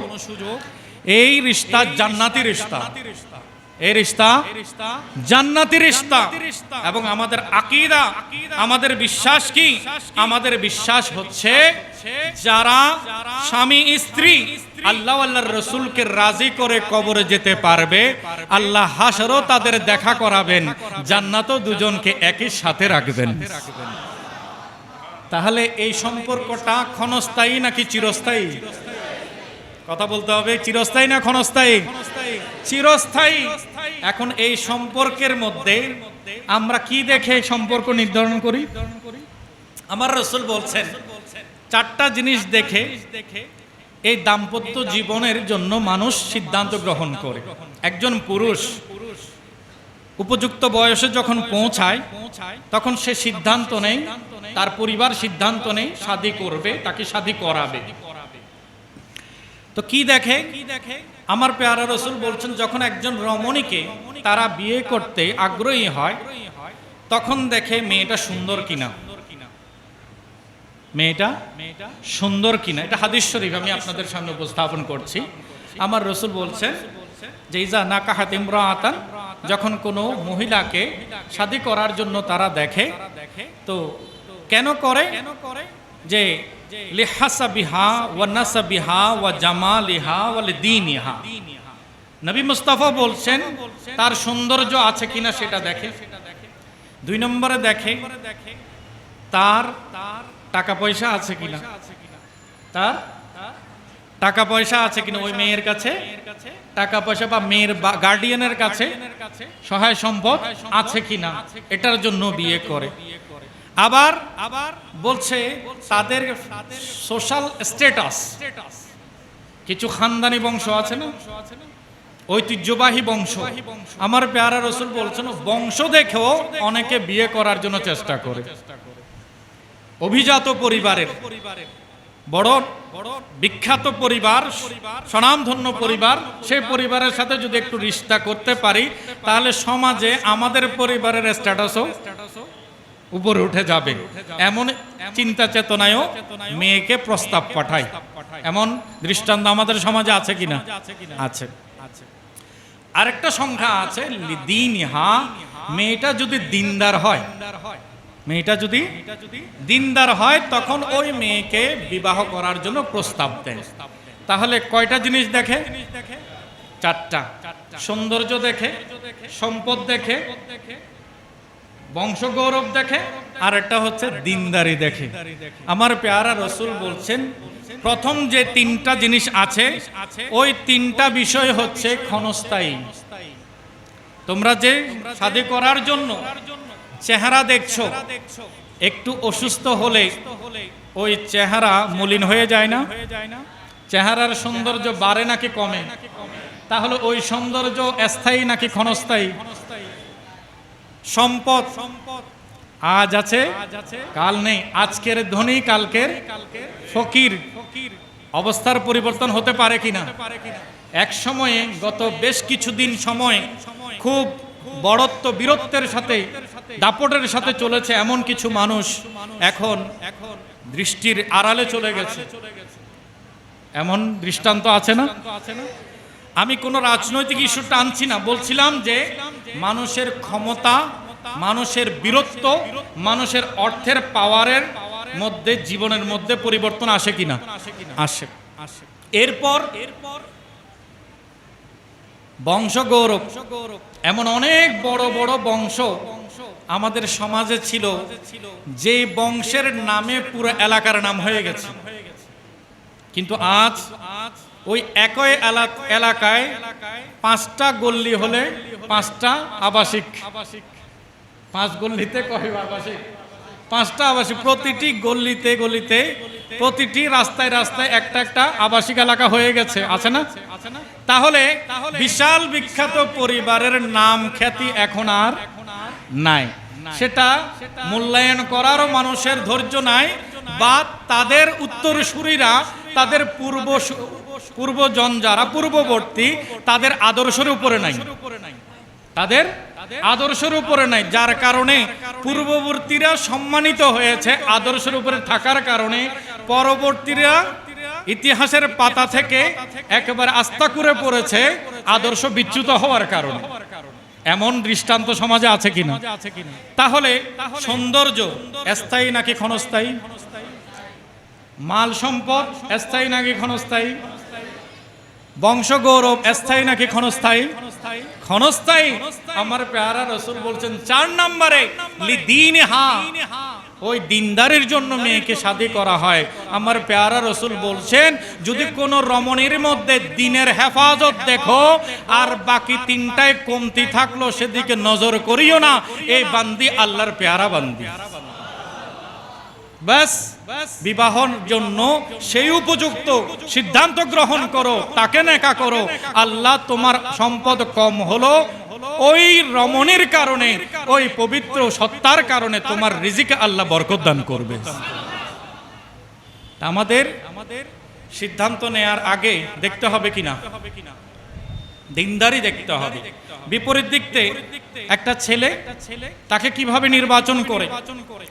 এই রিশতা জান্নাতি রিশতা, এই রিশতা জান্নাতি রিশতা। এবং আমাদের আকীদা, আমাদের বিশ্বাস কি? আমাদের বিশ্বাস হচ্ছে যারা স্বামী স্ত্রী আল্লাহ আল্লাহর রাসূলকে রাজি করে কবরে যেতে পারবে, আল্লাহ হাশরও তাদের দেখা করাবেন, জান্নাতও দুজনকে একই সাথে রাখবেন। তাহলে এই সম্পর্কটা ক্ষণস্থায়ী নাকি চিরস্থায়ী? কথা বলতে হবে, চিরস্থায়ী না ক্ষণস্থায়ী? চিরস্থায়ী। এখন এই সম্পর্কের মধ্যে আমরা কি দেখে সম্পর্ক নির্ধারণ করি? আমার রাসূল বলছেন 4টা জিনিস দেখে এই দাম্পত্য জীবনের জন্য মানুষ সিদ্ধান্ত গ্রহণ করে। একজন পুরুষ উপযুক্ত বয়সে যখন পৌঁছায়, তখন সে সিদ্ধান্ত নেয়, তার পরিবার সিদ্ধান্ত নেয় শাদী করবে, তাকে শাদী করাবে। তো কি দেখে? আমার পেয়ারা রাসূল বলছেন যখন একজন রমণীকে তারা বিয়ে করতে আগ্রহী হয়, তখন দেখে মেয়েটা সুন্দর কিনা, মেয়েটা সুন্দর কিনা। এটা হাদিস শরীফ আমি আপনাদের সামনে উপস্থাপন করছি। আমার রাসূল বলছেন যে ইজা নাকাহাত ইমরাআতান, যখন কোনো মহিলাকে শাদী করার জন্য তারা দেখে, তো কেন করে? যে লিহাসাবিহা ওয়া নাসাবিহা ওয়া জামালিহা ওয়া লিদীনিহা। নবী মুস্তাফা বলছেন তার সৌন্দর্য আছে কিনা সেটা দেখে। 2 নম্বরে দেখে তার টাকা পয়সা আছে কিনা, তার টাকা পয়সা আছে কিনা, ওই মেয়ের কাছে টাকা পয়সা বা মেয়ের গার্ডিয়ানের কাছে সহায় সম্পদ আছে কিনা, এটার জন্য বিয়ে করে। আবার বলছে তাদের সোশ্যাল স্ট্যাটাস, কিছু খানদানি বংশ আছে না, ঐতিহ্যবাহী বংশ। আমার পেয়ারা রাসূল বলছেন বংশ দেখেও অনেকে বিয়ে করার জন্য চেষ্টা করে। অভিজাত পরিবারের বড় বিখ্যাত পরিবার, স্বনামধন্য পরিবার, সেই পরিবারের সাথে যদি একটু রিশতা করতে পারি, তাহলে সমাজে আমাদের পরিবারের স্ট্যাটাসও উপরে উঠে যাবে। এমন চিন্তা চেতনায়ও মেয়েকে প্রস্তাব পাঠায়। এমন দৃষ্টান্ত আমাদের সমাজে আছে কিনা? আছে। আরেকটা সংখ্যা আছে লিদীনিহা, মেয়েটা যদি দিনদার হয়, মেয়েটা যদি দিনদার হয় তখন ওই মেয়েকে বিবাহ করার জন্য প্রস্তাব দেয়। তাহলে কয়টা জিনিস দেখে? 4টা। সৌন্দর্য দেখে, সম্পদ দেখে, বংশগৌরব দেখে, আর একটা হচ্ছে দিনদারি দেখে। আমার পেয়ারা রাসূল বলছেন প্রথম যে 3টা জিনিস আছে, ওই 3টা বিষয় হচ্ছে ক্ষণস্থায়ী। তোমরা যে শাদী করার জন্য চেহারা দেখছো, একটু অসুস্থ হলে ওই চেহারা মলিন হয়ে যায় না? চেহারার সৌন্দর্য বাড়ে নাকি কমে? তাহলে ওই সৌন্দর্য স্থায়ী নাকি ক্ষণস্থায়ী? সম্পদ আজ আছে কাল নেই, আজকের ধনী কালকের ফকির, অবস্থার পরিবর্তন হতে পারে কিনা? এক সময়ে গত বেশ কিছুদিন সময় খুব বড়ত্ব বীরত্বের সাথে দাপটের সাথে চলেছে এমন কিছু মানুষ এখন দৃষ্টির আড়ালে চলে গেছে। এমন দৃষ্টান্ত আছে না? আমি কোনো রাজনৈতিক ইস্যু টানছি না, বলছিলাম যে মানুষের ক্ষমতা, মানুষের বীরত্ব, মানুষের অর্থের পাওয়ারের মধ্যে জীবনের মধ্যে পরিবর্তন আসে কিনা? আসে। এরপর বংশ গৌরব, এমন অনেক বড় বড় বংশ আমাদের সমাজে ছিল যে বংশের নামে পুরো এলাকার নাম হয়ে গেছে। কিন্তু আজ ওই একই এলাকায় 5টা গল্লি হলে 5টা আবাসিক, 5 গল্লিতে কয় আবাসিক? 5টা আবাসিক। প্রতিটি গল্লিতে গলিতে, প্রতিটি রাস্তায় রাস্তায় একটা একটা আবাসিক এলাকা হয়ে গেছে, আছে না? তাহলে বিশাল বিখ্যাত পরিবারের নাম খ্যাতি এখন আর নাই, সেটা মূল্যায়ন করারও মানুষের ধৈর্য নাই, বা তাদের উত্তরসূরিরা, তাদের পূর্বজন যারা পূর্ববর্তী, তাদের আদর্শের উপরে নাই, তাদের আদর্শের উপরে নাই, যার কারণে পূর্ববর্তীরা সম্মানিত হয়েছে আদর্শের উপরে থাকার কারণে। পরবর্তীরা ইতিহাসের পাতা থেকে একেবারে আস্থা করে পড়েছে আদর্শ বিচ্যুত হওয়ার কারণে। এমন দৃষ্টান্ত সমাজে আছে কিনা? তাহলে সৌন্দর্য স্থায়ী নাকি ক্ষণস্থায়ী? মাল সম্পদ স্থায়ী নাকি ক্ষণস্থায়ী? বংশ গৌরব স্থায়ী নাকি ক্ষণস্থায়ী? ক্ষণস্থায়ী। আমার প্যারা রাসূল বলছেন 4 নম্বরে লিদীনহা, ওই দিনদারের জন্য মেয়েকে শাদী করা হয়। আমার প্যারা রাসূল বলছেন যদি কোনো রমণীর মধ্যে দিনের হেফাজত দেখো আর বাকি 3টায় কমতি থাকলো সেদিকে নজর করিও না, এই বান্দি আল্লাহর প্যারা বান্দি। বাস বিবাহর জন্য সেই উপযুক্ত সিদ্ধান্ত গ্রহণ করো, তাকে নেকা করো। আল্লাহ তোমার সম্পদ কম হলো, ওই রমণীর কারণে, ওই পবিত্র সত্তার কারণে তোমার রিজিকে আল্লাহ বরকত দান করবে। আমাদের সিদ্ধান্ত নেয়ার আগে দেখতে হবে কিনা দিনদারি দেখতে হবে। বিপরীত দিকতে একটা ছেলে, তাকে কিভাবে নির্বাচন করে?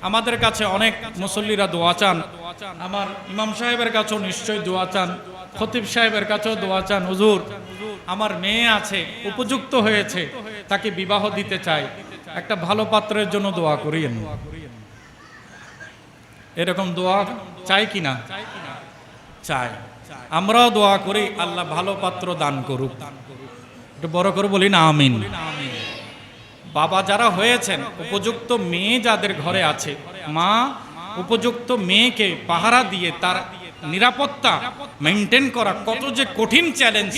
আমাদের কাছে অনেক মুসল্লিরা দোয়া চান, আমার ইমাম সাহেবের কাছেও নিশ্চয়ই দোয়া চান, খতিব সাহেবের কাছেও দোয়া চান, হুজুর আমার মেয়ে আছে, উপযুক্ত হয়েছে, তাকে বিবাহ দিতে চাই, একটা ভালো পাত্রের জন্য দোয়া করিয়েন। এরকম দোয়া চাই কিনা? চাই। আমরাও দোয়া করি আল্লাহ ভালো পাত্র দান করুক। একটু বড় করে বলি না আমিন। বাবা যারা হয়েছেন, উপযুক্ত মেয়ে যাদের ঘরে আছে, মা উপযুক্ত মেয়েকে পাহারা দিয়ে তার নিরাপত্তা মেনটেন করা কত যে কঠিন চ্যালেঞ্জ,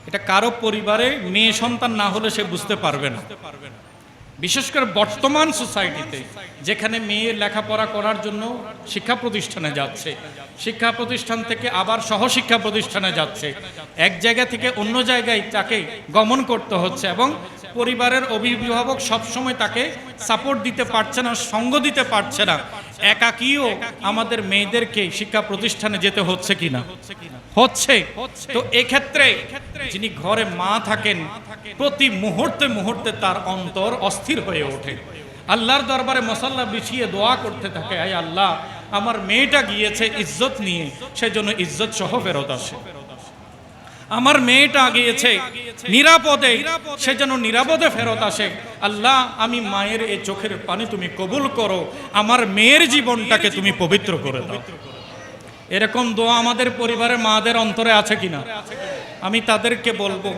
এটা কারো পরিবারে মেয়ে সন্তান না হলে সে বুঝতে পারবে না। বিশেষ করে বর্তমান সোসাইটিতে যেখানে মেয়ে লেখাপড়া করার জন্য শিক্ষা প্রতিষ্ঠানে যাচ্ছে, শিক্ষা প্রতিষ্ঠান থেকে আবার সহশিক্ষা প্রতিষ্ঠানে যাচ্ছে, এক জায়গা থেকে অন্য জায়গায় তাকে গমন করতে হচ্ছে, এবং পরিবারের অভিভাবক সবসময় তাকে সাপোর্ট দিতে পারছে না, সঙ্গ দিতে পারছে না। একাকীও আমাদের মেয়েদেরকে শিক্ষা প্রতিষ্ঠানে যেতে হচ্ছে কিনা? হচ্ছে। তো এক্ষেত্রে যিনি ঘরে মা থাকেন, প্রতি মুহূর্তে মুহূর্তে তার অন্তর অস্থির হয়ে ওঠে, আল্লাহর দরবারে মসাল্লা বিছিয়ে দোয়া করতে থাকে, আয় আল্লাহ আমার মেয়েটা গিয়েছে ইজ্জত নিয়ে, সেজন্য ইজ্জত সহ ফেরত আসে। আমার মেয়েটা গিয়েছে নিরাপদে, সেজন্য নিরাপদে ফেরত আসে। আল্লাহ আমি মায়ের এই চোখের পানি তুমি কবুল করো, আমার মেয়ের জীবনটাকে তুমি পবিত্র করে দাও। এরকম দোয়া আমাদের পরিবারের মাদের অন্তরে আছে কিনা? আমি তাদেরকে বলবো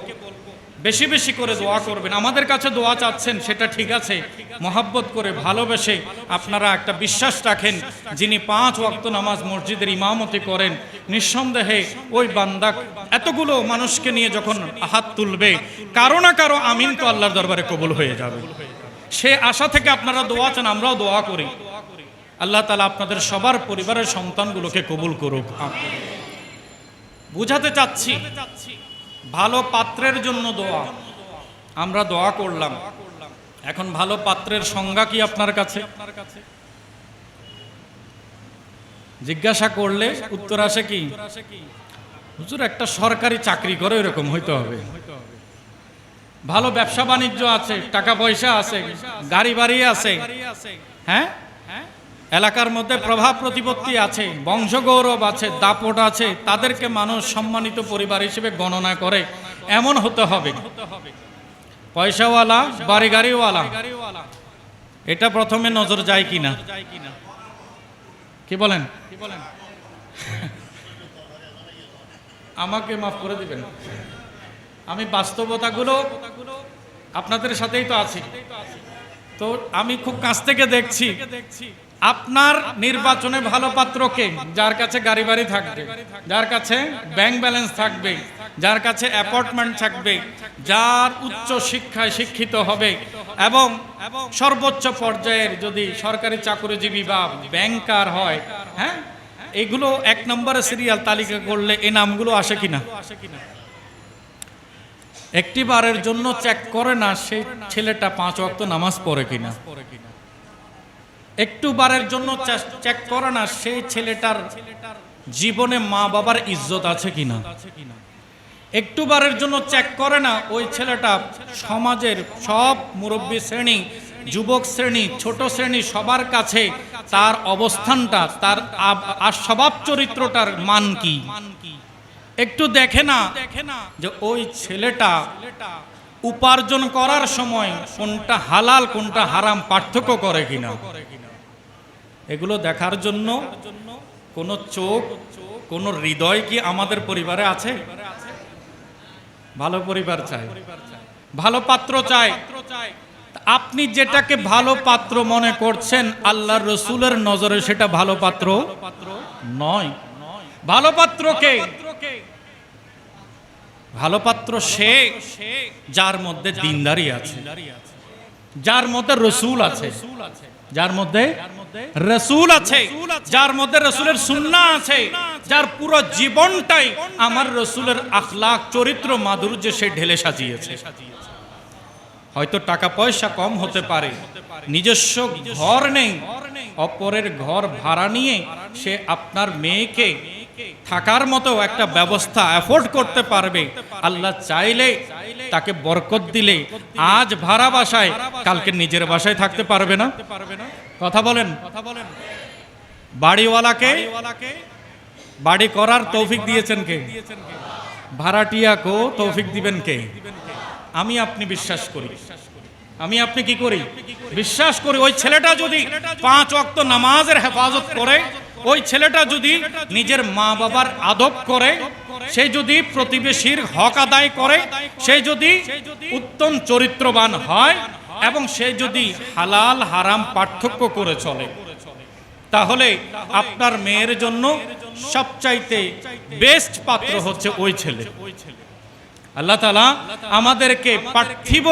বেশি বেশি করে দোয়া করবেন। আমাদের কাছে দোয়া চাচ্ছেন সেটা ঠিক আছে, মহাব্বত করে ভালোবেসে আপনারা একটা বিশ্বাস রাখেন, যিনি 5 ওয়াক্ত নামাজ মসজিদের ইমামতি করেন, নিঃসন্দেহে ওই বান্দা এতগুলো মানুষকে নিয়ে যখন হাত তুলবে, কারো না কারো আমিন তো আল্লাহর দরবারে কবুল হয়ে যাবে। সে আশা থেকে আপনারা দোয়া চান, আমরাও দোয়া করি। আল্লাহ তাআলা আপনাদের সবার পরিবারের সন্তানগুলোকে কবুল করুক। বুঝাতে চাচ্ছি ভালো পাত্রের জন্য দোয়া, আমরা দোয়া করলাম, এখন ভালো পাত্রের সংজ্ঞা কি আপনার কাছে? জিজ্ঞাসা করলে উত্তর আসে কি, হুজুর একটা সরকারি চাকরি করে এরকম হইতে হবে। ভালো ব্যবসা বাণিজ্য আছে, টাকা পয়সা আছে, গাড়ি বাড়ি আছে, হ্যাঁ, এলাকার মধ্যে প্রভাব প্রতিপত্তি আছে, বংশগৌরব আছে, দাপট আছে, তাদেরকে মানুষ সম্মানিত পরিবার হিসেবে গণনা করে, এমন হতে হবে। পয়সাওয়ালা, বাড়ি গাড়িওয়ালা, এটা প্রথমে নজর যায় কিনা, কি বলেন? আমাকে মাফ করে দিবেন, আমি বাস্তবতাগুলো আপনাদের সাথেই তো আছি, তো আমি খুব কাছ থেকে দেখছি। আপনার নির্বাচনে ভালো পাত্রকে, যার কাছে গাড়ি বাড়ি থাকবে, যার কাছে ব্যাংক ব্যালেন্স থাকবে, যার কাছে অ্যাপার্টমেন্ট থাকবে, যার উচ্চ শিক্ষায় শিক্ষিত হবে এবং সর্বোচ্চ পর্যায়ের যদি সরকারি চাকরিজীবী বা ব্যাংকার হয়, হ্যাঁ, এগুলো এক নম্বরে সিরিয়াল তালিকা করলে এই নামগুলো আসে কিনা? একটি বারের জন্য চেক করে না সেই ছেলেটা 5 ওয়াক্ত নামাজ পড়ে কিনা, একটু বারের জন্য চেক করে না সেই ছেলেটার জীবনে মা বাবার ইজ্জত আছে কিনা, একটু বারের জন্য চেক করে না ওই ছেলেটা সমাজের সব মুরব্বী শ্রেণী, যুবক শ্রেণী, ছোট শ্রেণী সবার কাছে তার অবস্থানটা, তার স্বভাব চরিত্রটার মান কি, একটু দেখে না যে ওই ছেলেটা উপার্জন করার সময় কোনটা হালাল কোনটা হারাম পার্থক্য করে কিনা। এগুলো দেখার জন্য কোন চোখ, কোন হৃদয় কি আমাদের পরিবারে আছে? ভালো পরিবার চাই, ভালো পাত্র চাই। আপনি যেটাকে ভালো পাত্র মনে করছেন আল্লাহর রসুলের নজরে সেটা ভালো পাত্র নয়। ভালো পাত্রকে, ভালো পাত্র সে যার মধ্যে দ্বীনদারি আছে, যার মধ্যে রসুল আছে, যার মধ্যে রসুল আছে, যার মধ্যে রসুলের সুন্নাহ আছে, যার পুরো জীবনটাই আমার রসুলের আখলাক চরিত্র মাধুর্যে সে ঢেলে সাজিয়েছে। হয়তো টাকা পয়সা কম হতে পারে, নিজস্ব ঘর নেই, অপরের ঘর ভাড়া নিয়ে সে আপনার মেয়েকে থাকার মতো একটা ব্যবস্থা অ্যাফোর্ড করতে পারবে। আল্লাহ চাইলে তাকে বরকত দিলে আজ ভাড়া বাসায় কালকে নিজের বাসায় থাকতে পারবে না? কথা বলেন। বাড়িওয়ালাকে বাড়ি করার তৌফিক দিয়েছেন কে? ভাড়াটিয়াকেও তৌফিক দিবেন কে? আমি আপনি বিশ্বাস করি, আমি আপনি কি করি? বিশ্বাস করি। ওই ছেলেটা যদি 5 ওয়াক্ত নামাজের হেফাজত করে, ওই ছেলেটা যদি নিজের মা বাবার আদব করে, সে যদি প্রতিবেশীর হক আদায় করে, সে যদি উত্তম চরিত্রবান হয় এবং সে যদি হালাল হারাম পার্থক্য করে চলে, তাহলে আপনার মেয়ের জন্য সবচাইতে বেস্ট পাত্র হচ্ছে ওই ছেলে। আল্লাহ তাআলা আমাদেরকে পার্থিব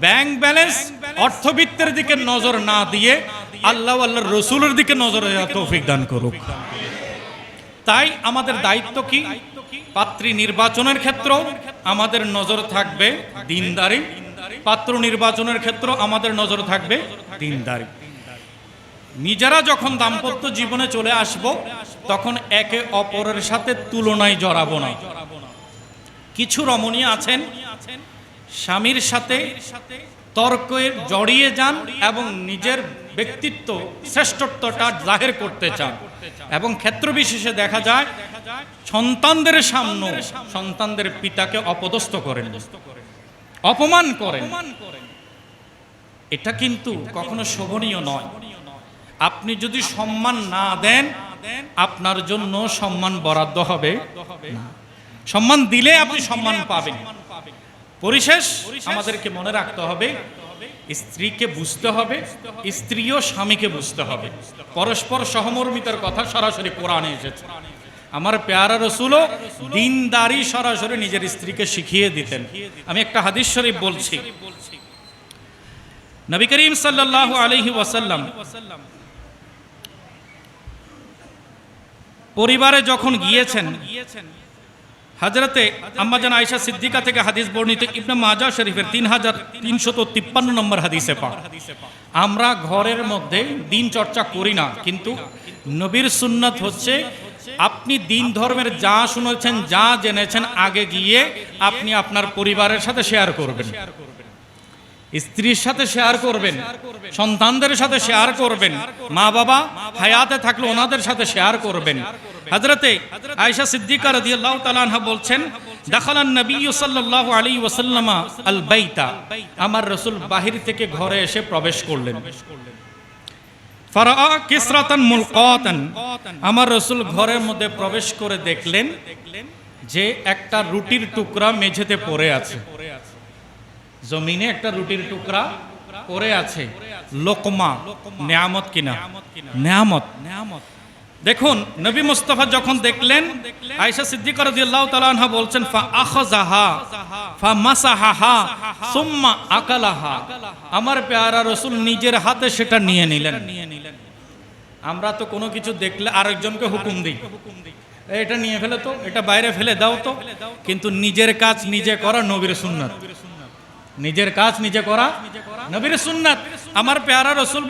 ব্যাংক ব্যালেন্স অর্থবিত্তের দিকে নজর না দিয়ে আল্লাহ আল্লাহর রসুলের দিকে নজর দেওয়ার তৌফিক দান করুক। তাই আমাদের দায়িত্ব কি? পাত্রী নির্বাচনের ক্ষেত্র আমাদের নজর থাকবে দ্বীনদারি, পাত্র নির্বাচনের ক্ষেত্র আমাদের নজর থাকবে দ্বীনদারি। নিজেরা যখন দাম্পত্য জীবনে চলে আসব তখন একে অপরের সাথে তুলনায় জড়াবো না। কিছু রমণী আছেন স্বামীর সাথে তর্কে জড়িয়ে যান এবং নিজের ব্যক্তিত্ব শ্রেষ্ঠত্বটা জাহির করতে চান, এবং ক্ষেত্র বিশেষে দেখা যায় সন্তানদের সামনে সন্তানদের পিতাকে অপদস্থ করেন, অপমান করেন। এটা কিন্তু কখনো শোভনীয় নয়। আপনি যদি সম্মান না দেন আপনার জন্য সম্মান বরাদ্দ হবে না। সম্মান দিলে আপনি সম্মান পাবেন। পরিশেষ আমাদেরকে মনে রাখতে হবে, স্ত্রীকে বুঝতে হবে, স্ত্রীও স্বামীকে বুঝতে হবে। পরস্পর সহমর্মিতার কথা সরাসরি কোরআনে এসেছে। আমার পেয়ারা রসুলও দ্বীনদারি সরাসরি নিজের স্ত্রীকে শিখিয়ে দিতেন। আমি একটা হাদিস শরীফ বলছি। নবী করিম সাল্লাল্লাহু আলাইহি ওয়াসাল্লাম পরিবারে যখন গিয়েছেন, হযরতে আম্মাজান আয়েশা সিদ্দিকা থেকে হাদিস বর্ণিত, ইবনে মাজাহ শরীফের 3353 নম্বর হাদিসে পাক। আমরা ঘরের মধ্যে দিন চর্চা করি না, কিন্তু নবীর সুন্নাত হচ্ছে আপনি দিন ধর্মের যা শুনেছেন, যা জেনেছেন, আগে গিয়ে আপনি আপনার পরিবারের সাথে শেয়ার করবেন, স্ত্রীর সাথে শেয়ার করবেন, সন্তানদের সাথে শেয়ার করবেন, মা বাবা হায়াতে থাকলে ওনাদের সাথে শেয়ার করবেন। হযরতে আয়েশা সিদ্দিকা রাদিয়াল্লাহু তাআলা আনহা বলছেন, দাখালান নবী সাল্লাল্লাহু আলাইহি ওয়াসাল্লাম আল বাইতা, আমার রাসূল বাহির থেকে ঘরে এসে প্রবেশ করলেন। ফারাআ কিসরাতান মুলকাতান, আমার রাসূল ঘরের মধ্যে প্রবেশ করে দেখলেন যে একটা রুটির টুকরা মেঝেতে পড়ে আছে, জমিনে একটা রুটির টুকরা পড়ে আছে। লোকমা, নেয়ামত কিনা? নেয়ামত। দেখুন, নবী মুস্তাফা যখন দেখলেন, আয়েশা সিদ্দিকা রাদিয়াল্লাহু তাআলা আনহা বলছেন, ফা আখাযাহা ফা মাসাহাহা সুম্মা আকালাহা, আমার পেয়ারা রাসূল নিজের হাতে সেটা নিয়ে নিলেন। আমরা তো কোনো কিছু দেখলে আরেকজনকে হুকুম দিই, এটা নিয়ে ফেলে তো, এটা বাইরে ফেলে দাও তো, কিন্তু নিজের কাজ নিজে করা নবীর সুন্নাত। নিজের কাজ নিজে করা নবীর সুন্নাত। আমার পেয়ারা রাসূল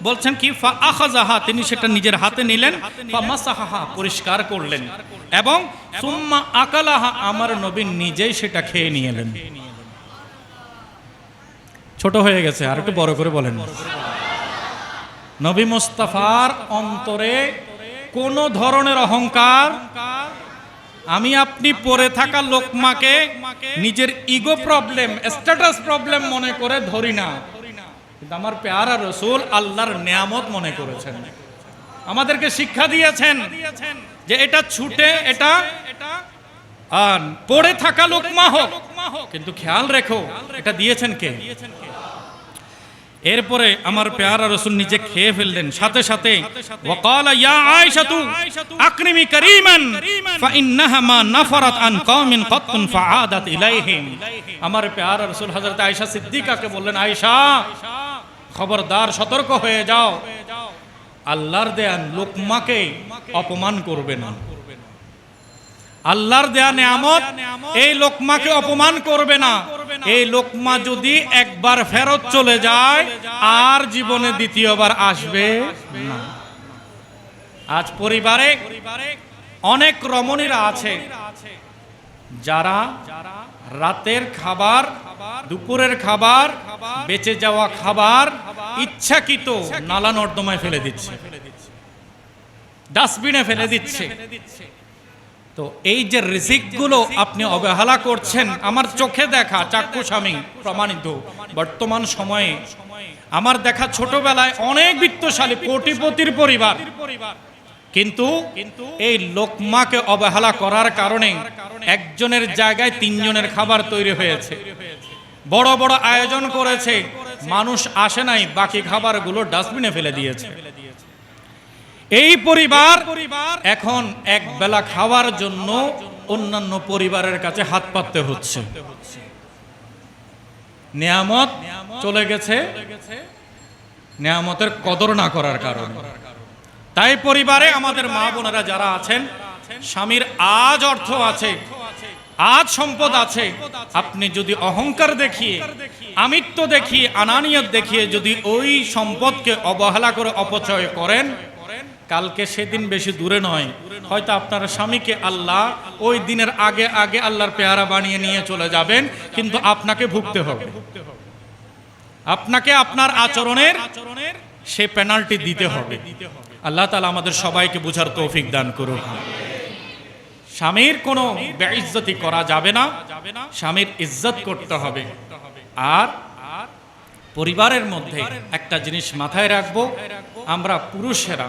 বলছেন কি, ফা আখাযাহা, তিনি সেটা নিজের হাতে নিলেন, ফা মাসাহাহা, পরিষ্কার করলেন, এবং সুম্মা আকালাহা, আমার নবী নিজেই সেটা খেয়ে নিয়ে এলেন। ছোট হয়ে গেছে, আর একটু বড় করে বলেন। নবী মুস্তাফার অন্তরে কোন ধরনের অহংকার, আমি আপনি পড়ে থাকা লোকমাকে নিজের ইগো প্রবলেম, স্ট্যাটাস প্রবলেম মনে করে ধরি না, কিন্তু আমার পেয়ারা রাসূল আল্লাহর নেয়ামত মনে করেছেন। আমাদেরকে শিক্ষা দিয়েছেন যে এটা ছুটে, এটা পড়ে থাকা লোকমা হোক, কিন্তু খেয়াল রেখো এটা দিয়েছেন কে। এরপরে আমার পেয়ারা রাসূল নিজে খেয়ে ফেললেন, সাথে সাথে ওয়াকালা ইয়া আয়েশাতু আকরিমি কারীমান ফাইন্নাহা মা নাফারাত আন কওমিন কাতুন ফাআদাত ইলাইহিম। আমার পেয়ারা রাসূল হযরত আয়েশা সিদ্দিকাকে বললেন, আয়েশা খবরদার, সতর্ক হয়ে যাও, আল্লাহর দেয়া লোকমাকে অপমান করবে না। আল্লাহর দেয়া নেয়ামত, এই লোকমাকে অপমান করবে না। এই লোকমা যদি একবার ফেরত চলে যায়, আর জীবনে দ্বিতীয়বার আসবে না। আজ পরিবারে অনেক রমণীরা আছে যারা রাতের খাবার, দুপুরের খাবার, বেঁচে যাওয়া খাবার ইচ্ছাকৃত নালা নর্দমায় ফেলে দিচ্ছে, ডাস্টবিনে ফেলে দিচ্ছে। তো এই যে রিজিকগুলো আপনি অবহেলা করছেন, আমার চোখে দেখা, চাক্ষুষামী প্রমাণিত, বর্তমান সময়ে আমার দেখা ছোটবেলায় অনেক বিত্তশালী কোটিপতির পরিবার, কিন্তু এই লোকমাকে অবহেলা করার কারণে একজনের জায়গায় তিনজনের খাবার তৈরি হয়েছে। বড় বড় আয়োজন করেছে, মানুষ আসে নাই, বাকি খাবারগুলো ডাস্টবিনে ফেলে দিয়েছে। এই পরিবার এখন এক বেলা খাওয়ার জন্য অন্যান্য পরিবারের কাছে হাত পাততে হচ্ছে। নেয়ামত চলে গেছে, নেয়ামতের কদর না করার কারণে। তাই পরিবারে আমাদের মা বোনেরা যারা আছেন, স্বামীর আজ অর্থ আছে, আজ সম্পদ আছে, আপনি যদি অহংকার দেখিয়ে, আমিত্ব দেখিয়ে, আনানিয়ত দেখিয়ে যদি ওই সম্পদকে অবহেলা করে অপচয় করেন, কালকে সেদিন বেশি দূরে নয়, হয়তো আপনার স্বামীকে আল্লাহ ওই দিনের আগে আগে আল্লাহর পেয়ারা বানিয়ে নিয়ে চলে যাবেন, কিন্তু আপনাকে ভুগতে হবে, আপনাকে আপনার আচরণের সে পেনাল্টি দিতে হবে। আল্লাহ তাআলা আমাদের সবাইকে বুঝার তৌফিক দান করুন। স্বামীর কোনো বেইজ্জতি করা যাবে না, স্বামীর ইজ্জত করতে হবে। আর পরিবারের মধ্যে একটা জিনিস মাথায় রাখবো, আমরা পুরুষেরা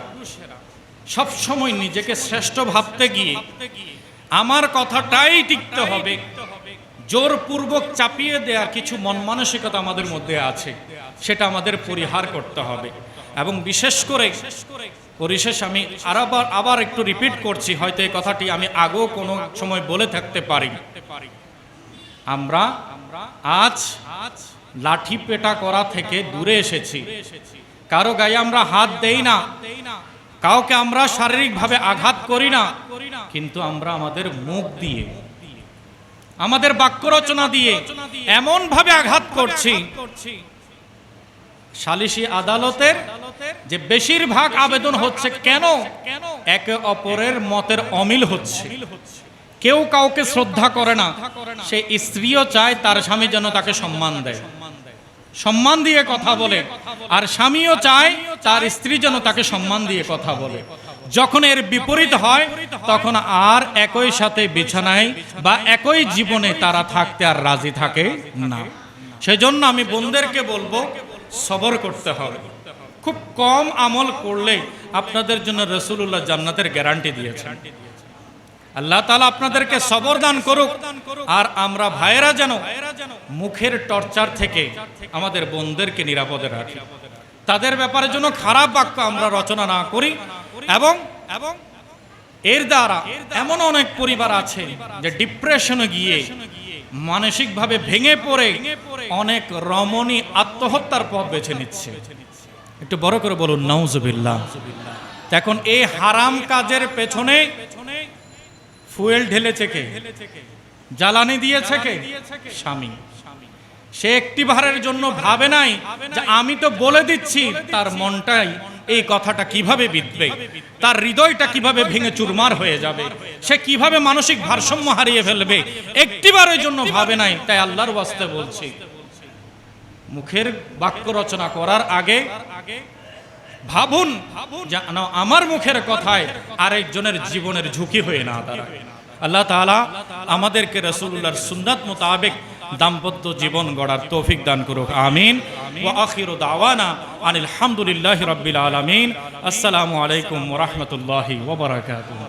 সব সময় নিজেকে শ্রেষ্ঠ ভাবতে গিয়ে আমার কথাটাই টিকতে হবে, জোরপূর্বক চাপিয়ে দেওয়ার কিছু মন মানসিকতা আমাদের মধ্যে আছে, সেটা আমাদের পরিহার করতে হবে। এবং বিশেষ করে পরিশেষ আমি আবার একটু রিপিট করছি, হয়তো এই কথাটি আমি আগেও কোনো সময় বলে থাকতে পারি। আমরা আজ লাঠি পেটা করা থেকে দূরে এসেছি। কারো গায়ে আমরা হাত দেই না, কাউকে আমরা শারীরিকভাবে আঘাত করি না, কিন্তু আমরা আমাদের মুখ দিয়ে, আমাদের বাক্য রচনা দিয়ে এমন ভাবে আঘাত করছি, সালিসি আদালতের যে বেশিরভাগ আবেদন হচ্ছে কেন? একে অপরের মতের অমিল হচ্ছে, কেউ কাউকে শ্রদ্ধা করে না। সে স্ত্রীও চায় তার স্বামী যেন তাকে সম্মান দেয়, সম্মান দিয়ে কথা বলে, আর স্বামীও চায় তার স্ত্রী যেন তাকে সম্মান দিয়ে কথা বলে। যখন এর বিপরীত হয় তখন আর একই সাথে বিছানায় বা একই জীবনে তারা থাকতে আর রাজি থাকে না। সেজন্য আমি বোনদেরকে বলবো সবর করতে হবে। খুব কম আমল করলে আপনাদের জন্য রাসূলুল্লাহ জান্নাতের গ্যারান্টি দিয়েছেন। আল্লাহ তাআলা আপনাদেরকে সবর দান করুক। আর আমরা ভাইয়েরা যেন মুখের টর্চার থেকে আমাদের বোনদেরকে নিরাপদে রাখি, তাদের ব্যাপারে যেন খারাপ বাক্য আমরা রচনা না করি। এবং এর দ্বারা এমন অনেক পরিবার আছে যে ডিপ্রেশনে গিয়ে মানসিকভাবে ভেঙে পড়ে অনেক রমণী আত্মহত্যার পথ বেছে নিচ্ছে। একটু বড় করে বলুন নাউজুবিল্লাহ। এখন এই হারাম কাজের পেছনে ফুয়েল ঢেলেছে কে? জ্বালানি দিয়েছে কে? স্বামী। সে একটিবারের জন্য ভাবে নাই যে আমি তো বলে দিচ্ছি, তার মনটাই এই কথাটা কিভাবে বিঁধবে, তার হৃদয়টা কিভাবে ভেঙে চুরমার হয়ে যাবে, সে কিভাবে মানসিক ভারসাম্য হারিয়ে ফেলবে, একটিবারের জন্য ভাবে নাই। তাই আল্লাহর ওয়াস্তে বলছি, মুখের বাক্য রচনা করার আগে ভাবুন যেন আমার মুখের কথায় আরেকজনের জীবনের ঝুঁকি হয়ে না দাঁড়ায়। আল্লাহ তাআলা আমাদেরকে রাসূলুল্লাহর সুন্নাত মোতাবেক দাম্পত্য জীবন গড়ার তৌফিক দান করুক, আমিন। ওয়া আখিরু দাওয়ানা আনিল হামদুলিল্লাহি রাব্বিল আলামিন। আসসালামু আলাইকুম ওয়া রাহমাতুল্লাহি ওয়া বারাকাতুহু।